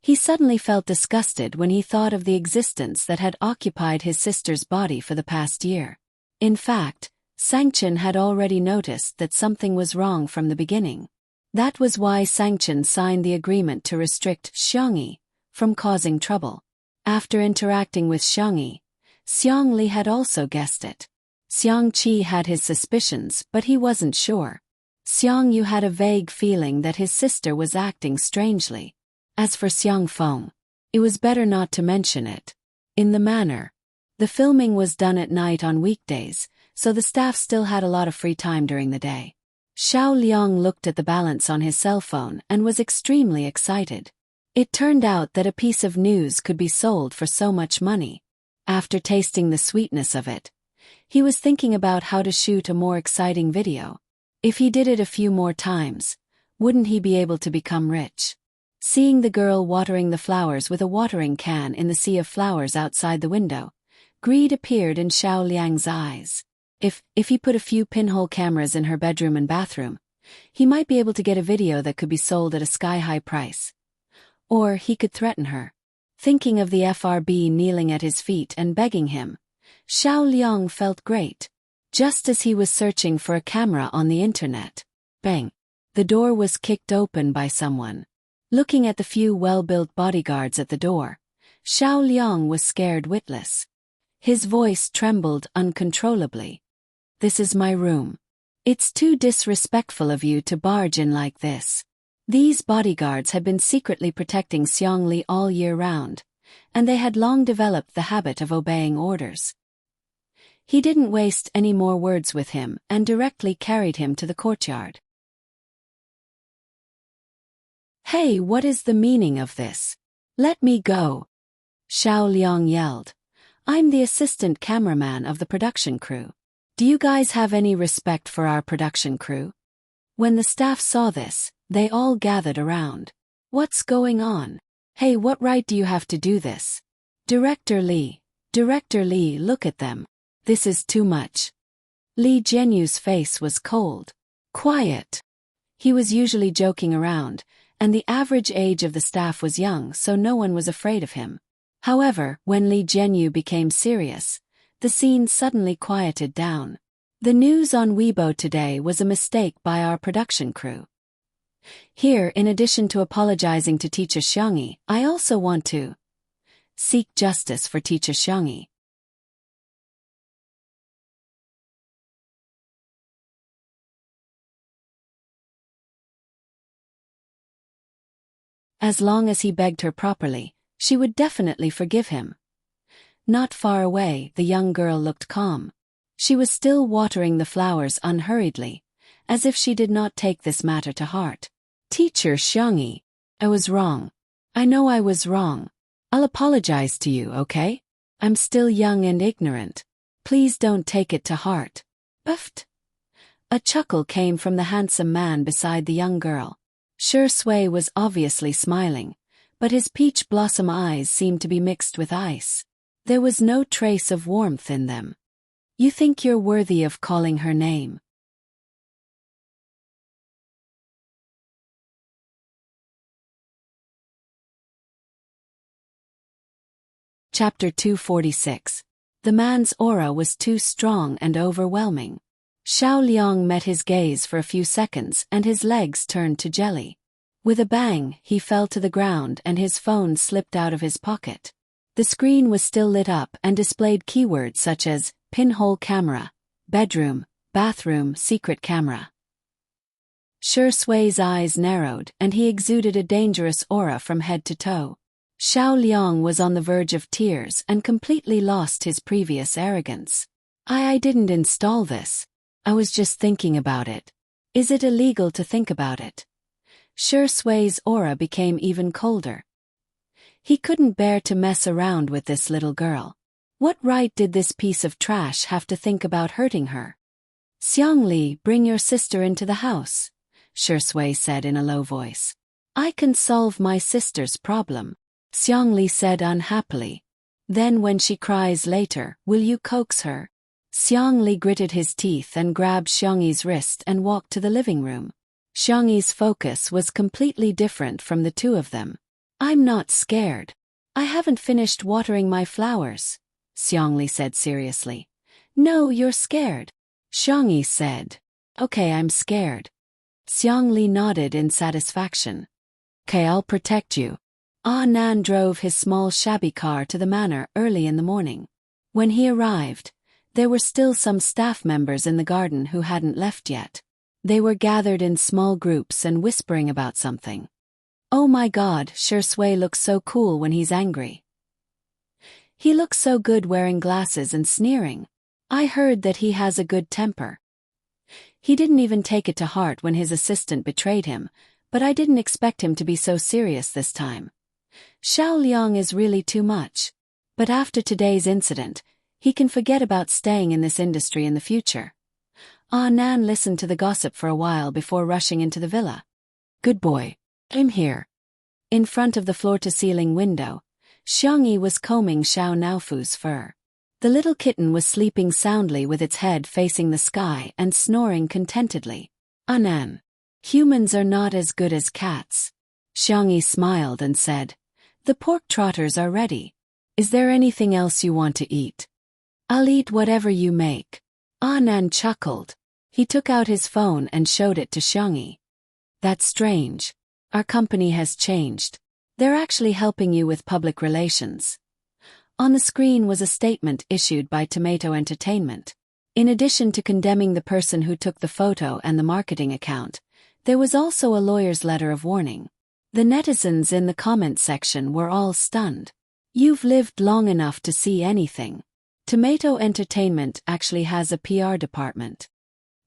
S1: He suddenly felt disgusted when he thought of the existence that had occupied his sister's body for the past year. In fact, Sangchen had already noticed that something was wrong from the beginning. That was why Sangchen signed the agreement to restrict Xiangyi from causing trouble. After interacting with Xiangyi, Xiangli had also guessed it. Xiangqi had his suspicions, but he wasn't sure. Xiangyu had a vague feeling that his sister was acting strangely. As for Xiangfeng, it was better not to mention it. In the manner, the filming was done at night on weekdays, so the staff still had a lot of free time during the day. Xiao Liang looked at the balance on his cell phone and was extremely excited. It turned out that a piece of news could be sold for so much money. After tasting the sweetness of it, he was thinking about how to shoot a more exciting video. If he did it a few more times, wouldn't he be able to become rich? Seeing the girl watering the flowers with a watering can in the sea of flowers outside the window, greed appeared in Xiao Liang's eyes. If he put a few pinhole cameras in her bedroom and bathroom, he might be able to get a video that could be sold at a sky-high price. Or he could threaten her. Thinking of the FRB kneeling at his feet and begging him, Xiao Liang felt great. Just as he was searching for a camera on the internet. Bang! The door was kicked open by someone. Looking at the few well-built bodyguards at the door, Xiao Liang was scared witless. His voice trembled uncontrollably. This is my room. It's too disrespectful of you to barge in like this. These bodyguards had been secretly protecting Xiangli all year round, and they had long developed the habit of obeying orders. He didn't waste any more words with him and directly carried him to the courtyard. Hey, what is the meaning of this? Let me go! Xiao Liang yelled. I'm the assistant cameraman of the production crew. Do you guys have any respect for our production crew? When the staff saw this, they all gathered around. What's going on? Hey, what right do you have to do this? Director Li, look at them. This is too much. Li Jianyu's face was cold. Quiet. He was usually joking around, and the average age of the staff was young, so no one was afraid of him. However, when Li Jianyu became serious, the scene suddenly quieted down. The news on Weibo today was a mistake by our production crew. Here, in addition to apologizing to teacher Xiangyi, I also want to seek justice for teacher Xiangyi. As long as he begged her properly, she would definitely forgive him. Not far away, the young girl looked calm. She was still watering the flowers unhurriedly, as if she did not take this matter to heart. Teacher Xiangyi, I was wrong. I know I was wrong. I'll apologize to you, okay? I'm still young and ignorant. Please don't take it to heart. Uffed. A chuckle came from the handsome man beside the young girl. Shi Sui was obviously smiling, but his peach blossom eyes seemed to be mixed with ice. There was no trace of warmth in them. You think you're worthy of calling her name? Chapter 246. The man's aura was too strong and overwhelming. Xiao Liang met his gaze for a few seconds and his legs turned to jelly. With a bang, he fell to the ground and his phone slipped out of his pocket. The screen was still lit up and displayed keywords such as pinhole camera, bedroom, bathroom, secret camera. Shi Sui's eyes narrowed and he exuded a dangerous aura from head to toe. Xiao Liang was on the verge of tears and completely lost his previous arrogance. I didn't install this. I was just thinking about it. Is it illegal to think about it? Shi Sui's aura became even colder. He couldn't bear to mess around with this little girl. What right did this piece of trash have to think about hurting her? Xiangli, bring your sister into the house, Shi Sui said in a low voice. I can solve my sister's problem, Xiangli said unhappily. Then when she cries later, will you coax her? Xiangli gritted his teeth and grabbed Xiangyi's wrist and walked to the living room. Xiangyi's focus was completely different from the two of them. I'm not scared. I haven't finished watering my flowers, Xiangli said seriously. No, you're scared, Xiangyi said. Okay, I'm scared. Xiangli nodded in satisfaction. Okay, I'll protect you. Ah Nan drove his small shabby car to the manor early in the morning. When he arrived, there were still some staff members in the garden who hadn't left yet. They were gathered in small groups and whispering about something. Oh my God, Shi Sui looks so cool when he's angry. He looks so good wearing glasses and sneering. I heard that he has a good temper. He didn't even take it to heart when his assistant betrayed him, but I didn't expect him to be so serious this time. Xiao Liang is really too much. But after today's incident, he can forget about staying in this industry in the future. Ah Nan listened to the gossip for a while before rushing into the villa. Good boy. I'm here. In front of the floor-to-ceiling window, Xiangyi was combing Xiao Naofu's fur. The little kitten was sleeping soundly with its head facing the sky and snoring contentedly. Nan, humans are not as good as cats. Xiangyi smiled and said, the pork trotters are ready. Is there anything else you want to eat? I'll eat whatever you make. Nan chuckled. He took out his phone and showed it to Xiangyi. That's strange. Our company has changed. They're actually helping you with public relations. On the screen was a statement issued by Tomato Entertainment. In addition to condemning the person who took the photo and the marketing account, there was also a lawyer's letter of warning. The netizens in the comment section were all stunned. You've lived long enough to see anything. Tomato Entertainment actually has a PR department.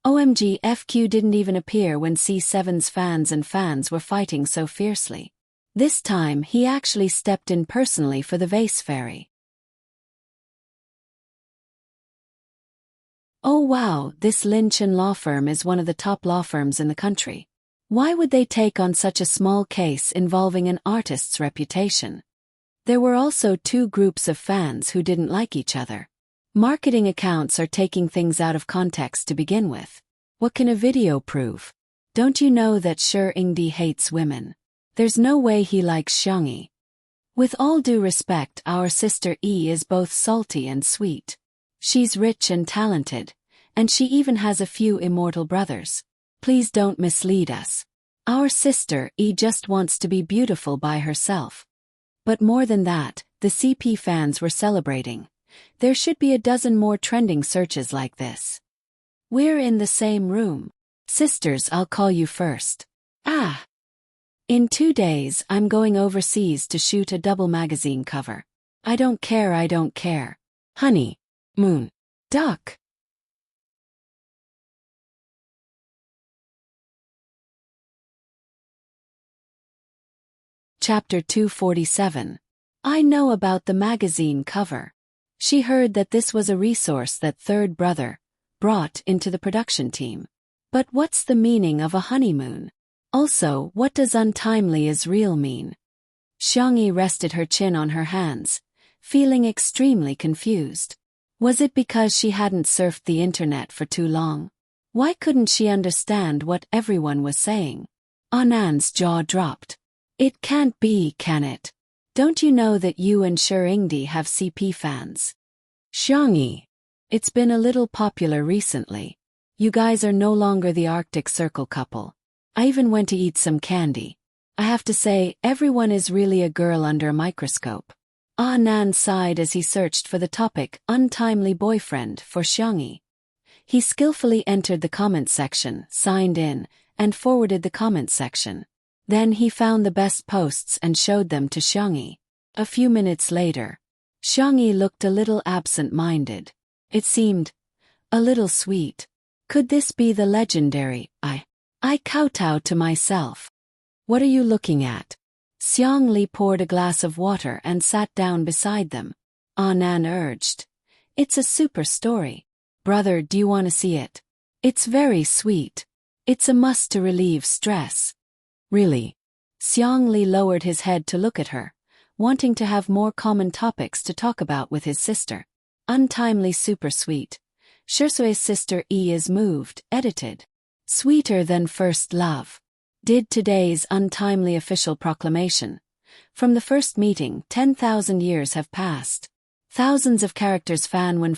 S1: OMG, FQ didn't even appear when C7's fans were fighting so fiercely. This time he actually stepped in personally for the vase fairy. Oh wow, this Lynch & law firm is one of the top law firms in the country. Why would they take on such a small case involving an artist's reputation? There were also two groups of fans who didn't like each other. Marketing accounts are taking things out of context to begin with. What can a video prove? Don't you know that Sure Ingdi hates women? There's no way he likes Xiangyi. With all due respect, our sister E is both salty and sweet. She's rich and talented, and she even has a few immortal brothers. Please don't mislead us. Our sister E just wants to be beautiful by herself. But more than that, the CP fans were celebrating. There should be a dozen more trending searches like this. We're in the same room. Sisters, I'll call you first. Ah! In 2 days, I'm going overseas to shoot a double magazine cover. I don't care. Honey. Moon. Duck. Chapter 247. I know about the magazine cover. She heard that this was a resource that third brother brought into the production team. But what's the meaning of a honeymoon? Also, what does untimely as real mean? Xiangyi rested her chin on her hands, feeling extremely confused. Was it because she hadn't surfed the internet for too long? Why couldn't she understand what everyone was saying? Anan's jaw dropped. It can't be, can it? Don't you know that you and Sure Ingdi have CP fans? Xiangyi. It's been a little popular recently. You guys are no longer the Arctic Circle couple. I even went to eat some candy. I have to say, everyone is really a girl under a microscope. Nan sighed as he searched for the topic, untimely boyfriend, for Xiangyi. He skillfully entered the comment section, signed in, and forwarded the comment section. Then he found the best posts and showed them to Xiangyi. A few minutes later, Xiangyi looked a little absent-minded. It seemed a little sweet. Could this be the legendary, I kowtow to myself? What are you looking at? Xiang Li poured a glass of water and sat down beside them. Nan urged. It's a super story. Brother, do you want to see it? It's very sweet. It's a must to relieve stress. Really? Xiang Li lowered his head to look at her, wanting to have more common topics to talk about with his sister. Untimely super sweet. Shirsue's sister E is moved, edited. Sweeter than first love. Did today's untimely official proclamation. From the first meeting, 10,000 years have passed. Thousands of characters fanone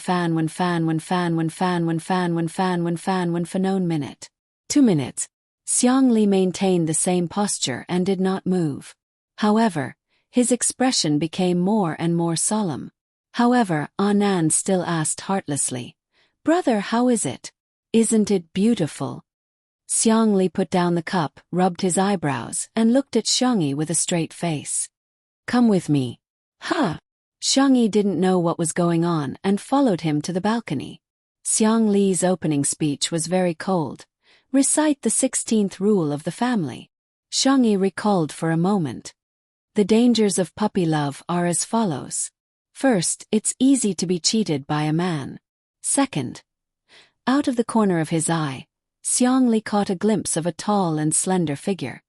S1: minute. 2 minutes. Xiang Li maintained the same posture and did not move. However, his expression became more and more solemn. However, Nan still asked heartlessly, Brother, how is it? Isn't it beautiful? Xiang Li put down the cup, rubbed his eyebrows, and looked at Xiangyi with a straight face. Come with me. Huh? Xiangyi didn't know what was going on and followed him to the balcony. Xiang Li's opening speech was very cold. Recite the 16th rule of the family. Xiangyi recalled for a moment. The dangers of puppy love are as follows. First, it's easy to be cheated by a man. Second, out of the corner of his eye, Xiang Li caught a glimpse of a tall and slender figure.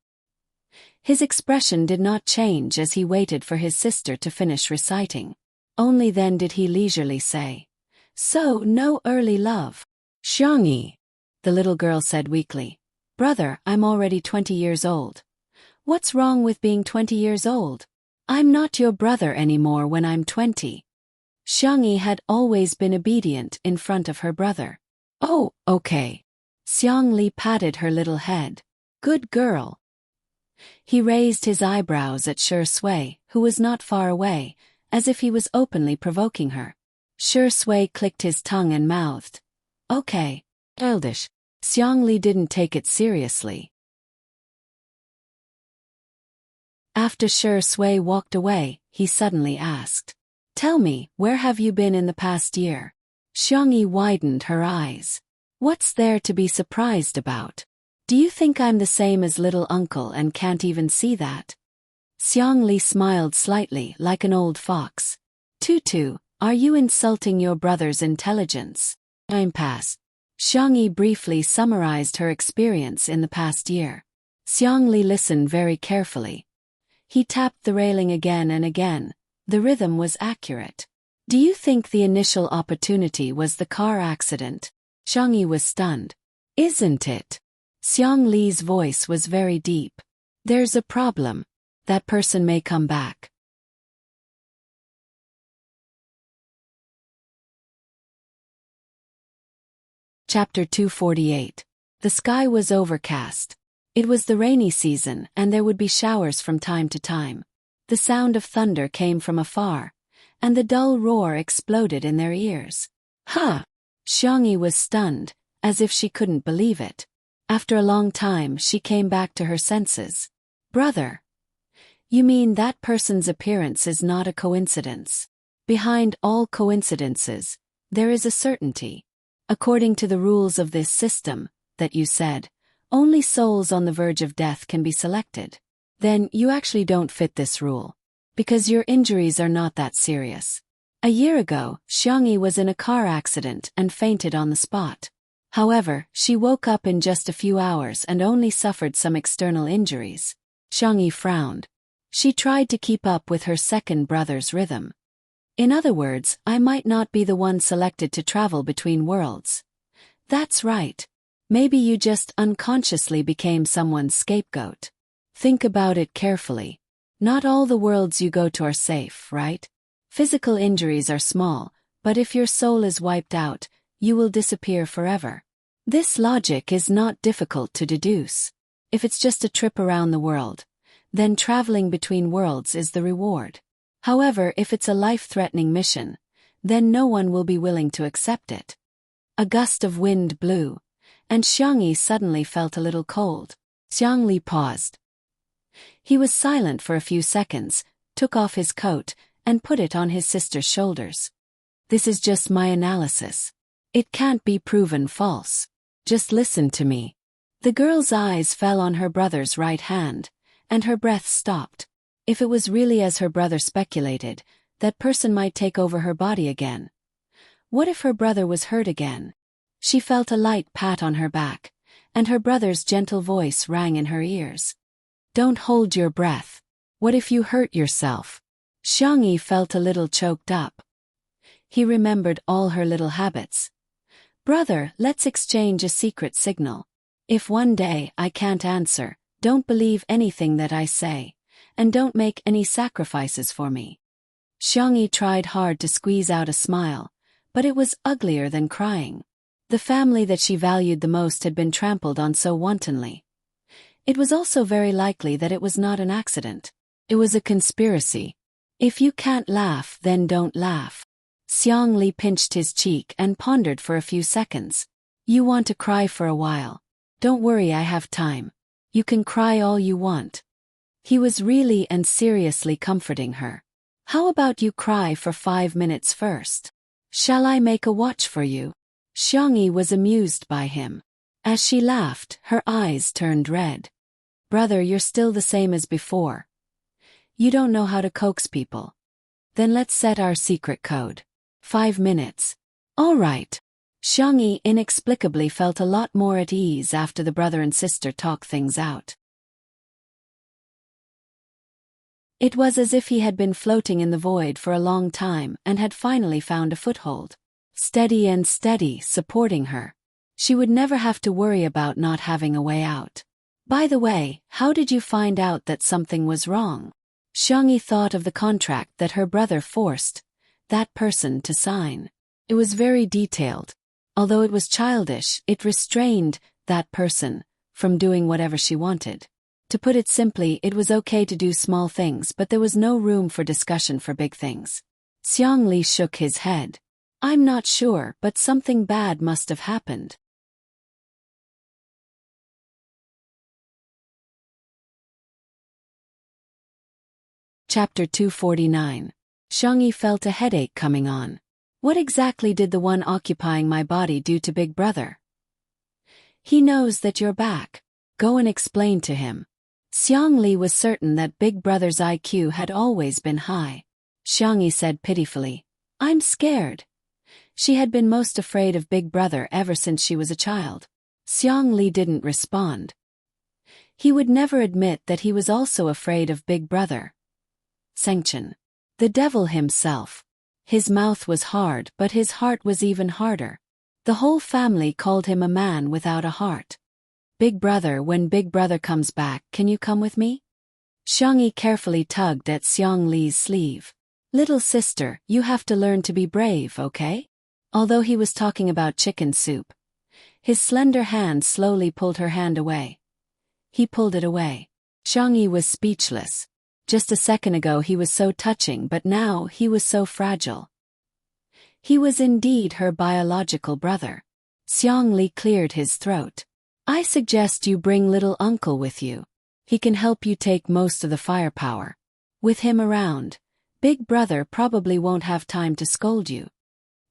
S1: His expression did not change as he waited for his sister to finish reciting. Only then did he leisurely say, So, no early love. Xiangyi, the little girl said weakly. Brother, I'm already 20 years old. What's wrong with being 20 years old? I'm not your brother anymore when I'm 20. Xiangyi had always been obedient in front of her brother. Oh, okay. Xiang Li patted her little head. Good girl. He raised his eyebrows at Shui, who was not far away, as if he was openly provoking her. Shui clicked his tongue and mouthed, "Okay, childish." Xiangli didn't take it seriously. After Shui walked away, he suddenly asked, "Tell me, where have you been in the past year?" Xiangyi widened her eyes. "What's there to be surprised about? Do you think I'm the same as little uncle and can't even see that?" Xiangli smiled slightly like an old fox. "Tutu, are you insulting your brother's intelligence?" Impasse. Xiangyi briefly summarized her experience in the past year. Xiangli listened very carefully. He tapped the railing again and again. The rhythm was accurate. "Do you think the initial opportunity was the car accident?" Xiangyi was stunned. "Isn't it?" Xiang Li's voice was very deep. "There's a problem. That person may come back." Chapter 248. The sky was overcast. It was the rainy season and there would be showers from time to time. The sound of thunder came from afar, and the dull roar exploded in their ears. "Huh!" Xiangyi was stunned, as if she couldn't believe it. After a long time she came back to her senses. "Brother, you mean that person's appearance is not a coincidence? Behind all coincidences, there is a certainty. According to the rules of this system, that you said, only souls on the verge of death can be selected. Then you actually don't fit this rule. Because your injuries are not that serious." A year ago, Xiangyi was in a car accident and fainted on the spot. However, she woke up in just a few hours and only suffered some external injuries. Xiangyi frowned. She tried to keep up with her second brother's rhythm. "In other words, I might not be the one selected to travel between worlds." "That's right. Maybe you just unconsciously became someone's scapegoat. Think about it carefully. Not all the worlds you go to are safe, right? Physical injuries are small, but if your soul is wiped out, you will disappear forever. This logic is not difficult to deduce. If it's just a trip around the world, then traveling between worlds is the reward. However, if it's a life-threatening mission, then no one will be willing to accept it." A gust of wind blew, and Xiangyi suddenly felt a little cold. Xiangli paused. He was silent for a few seconds, took off his coat, and put it on his sister's shoulders. "This is just my analysis. It can't be proven false. Just listen to me." The girl's eyes fell on her brother's right hand, and her breath stopped. If it was really as her brother speculated, that person might take over her body again. What if her brother was hurt again? She felt a light pat on her back, and her brother's gentle voice rang in her ears. "Don't hold your breath. What if you hurt yourself?" Xiangyi felt a little choked up. He remembered all her little habits. "Brother, let's exchange a secret signal. If one day I can't answer, don't believe anything that I say, and don't make any sacrifices for me." Xiangyi tried hard to squeeze out a smile, but it was uglier than crying. The family that she valued the most had been trampled on so wantonly. It was also very likely that it was not an accident. It was a conspiracy. "If you can't laugh, then don't laugh." Xiangli pinched his cheek and pondered for a few seconds. "You want to cry for a while. Don't worry, I have time. You can cry all you want." He was really and seriously comforting her. "How about you cry for 5 minutes first? Shall I make a watch for you?" Xiangyi was amused by him. As she laughed, her eyes turned red. "Brother, you're still the same as before. You don't know how to coax people. Then let's set our secret code. 5 minutes. All right." Xiangyi inexplicably felt a lot more at ease after the brother and sister talked things out. It was as if he had been floating in the void for a long time and had finally found a foothold. Steady and steady, supporting her. She would never have to worry about not having a way out. "By the way, how did you find out that something was wrong?" Xiangyi thought of the contract that her brother forced that person to sign. It was very detailed. Although it was childish, it restrained that person from doing whatever she wanted. To put it simply, it was okay to do small things, but there was no room for discussion for big things. Xiang Li shook his head. I'm not sure, but something bad must have happened. Chapter 249. Xiang Yi felt a headache coming on. What exactly did the one occupying my body do to Big Brother? He knows that you're back. Go and explain to him. Xiang Li was certain that Big Brother's IQ had always been high. Xiang Yi said pitifully, I'm scared. She had been most afraid of Big Brother ever since she was a child. Xiang Li didn't respond. He would never admit that he was also afraid of Big Brother. Sengchen. The devil himself. His mouth was hard, but his heart was even harder. The whole family called him a man without a heart. Big Brother, when Big Brother comes back, can you come with me? Xiang Yi carefully tugged at Xiang Li's sleeve. Little sister, you have to learn to be brave, okay? Although he was talking about chicken soup, his slender hand slowly pulled her hand away. He pulled it away. Xiang Yi was speechless. Just a second ago he was so touching, but now he was so fragile. He was indeed her biological brother. Xiang Li cleared his throat. I suggest you bring little uncle with you. He can help you take most of the firepower. With him around, Big Brother probably won't have time to scold you.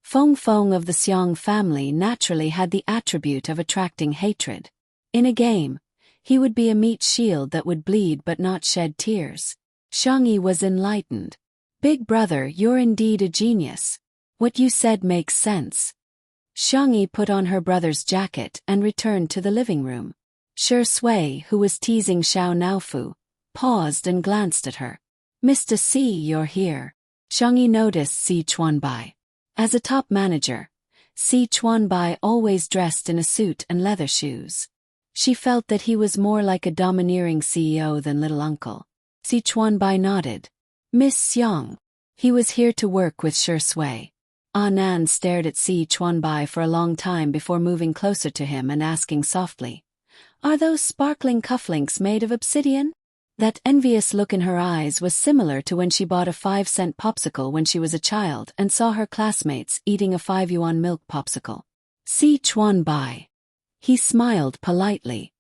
S1: Feng Feng of the Xiang family naturally had the attribute of attracting hatred. In a game, he would be a meat shield that would bleed but not shed tears. Xiang Yi was enlightened. Big Brother, you're indeed a genius. What you said makes sense. Xiang Yi put on her brother's jacket and returned to the living room. Shi Sui, who was teasing Xiao Naofu, paused and glanced at her. Mr. C, you're here. Xiang Yi noticed Si Chuanbai. As a top manager, Si Chuanbai always dressed in a suit and leather shoes. She felt that he was more like a domineering CEO than little uncle. Si Chuanbai nodded. Miss Xiang. He was here to work with Shi Sui. Nan stared at Si Chuanbai for a long time before moving closer to him and asking softly, Are those sparkling cufflinks made of obsidian? That envious look in her eyes was similar to when she bought a 5-cent popsicle when she was a child and saw her classmates eating a 5-yuan milk popsicle. Si Chuanbai. He smiled politely.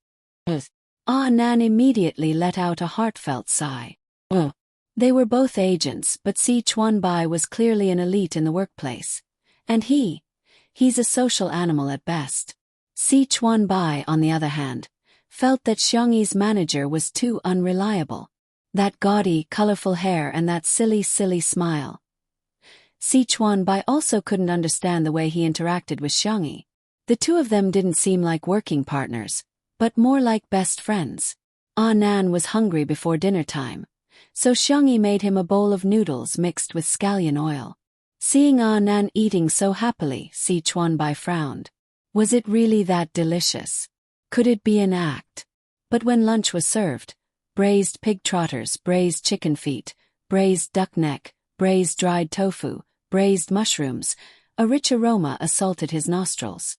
S1: Nan immediately let out a heartfelt sigh. They were both agents, but Si Chuanbai was clearly an elite in the workplace. And he's a social animal at best. Si Chuanbai, on the other hand, felt that Xiang Yi's manager was too unreliable. That gaudy, colorful hair and that silly smile. Si Chuanbai also couldn't understand the way he interacted with Xiang Yi. The two of them didn't seem like working partners, but more like best friends. Nan was hungry before dinner time, so Xiang Yi made him a bowl of noodles mixed with scallion oil. Seeing Nan eating so happily, Si Chuanbai frowned. Was it really that delicious? Could it be an act? But when lunch was served, braised pig trotters, braised chicken feet, braised duck neck, braised dried tofu, braised mushrooms, a rich aroma assaulted his nostrils.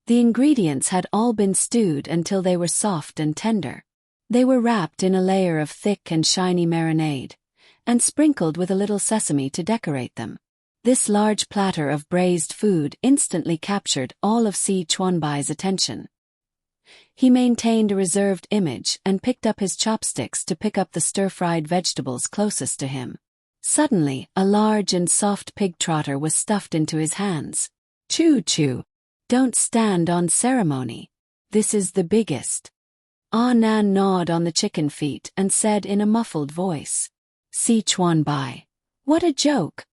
S1: The ingredients had all been stewed until they were soft and tender. They were wrapped in a layer of thick and shiny marinade, and sprinkled with a little sesame to decorate them. This large platter of braised food instantly captured all of Si Chuanbai's attention. He maintained a reserved image and picked up his chopsticks to pick up the stir-fried vegetables closest to him. Suddenly, a large and soft pig trotter was stuffed into his hands. Choo-choo. Don't stand on ceremony. This is the biggest. Nan gnawed on the chicken feet and said in a muffled voice. Si Chuanbai. What a joke.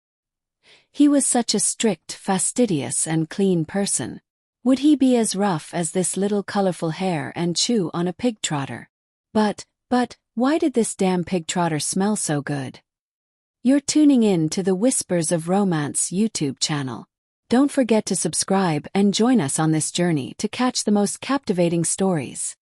S1: He was such a strict, fastidious and clean person. Would he be as rough as this little colorful hair and chew on a pig trotter? But, why did this damn pig trotter smell so good? You're tuning in to the Whispers of Romance YouTube channel. Don't forget to subscribe and join us on this journey to catch the most captivating stories.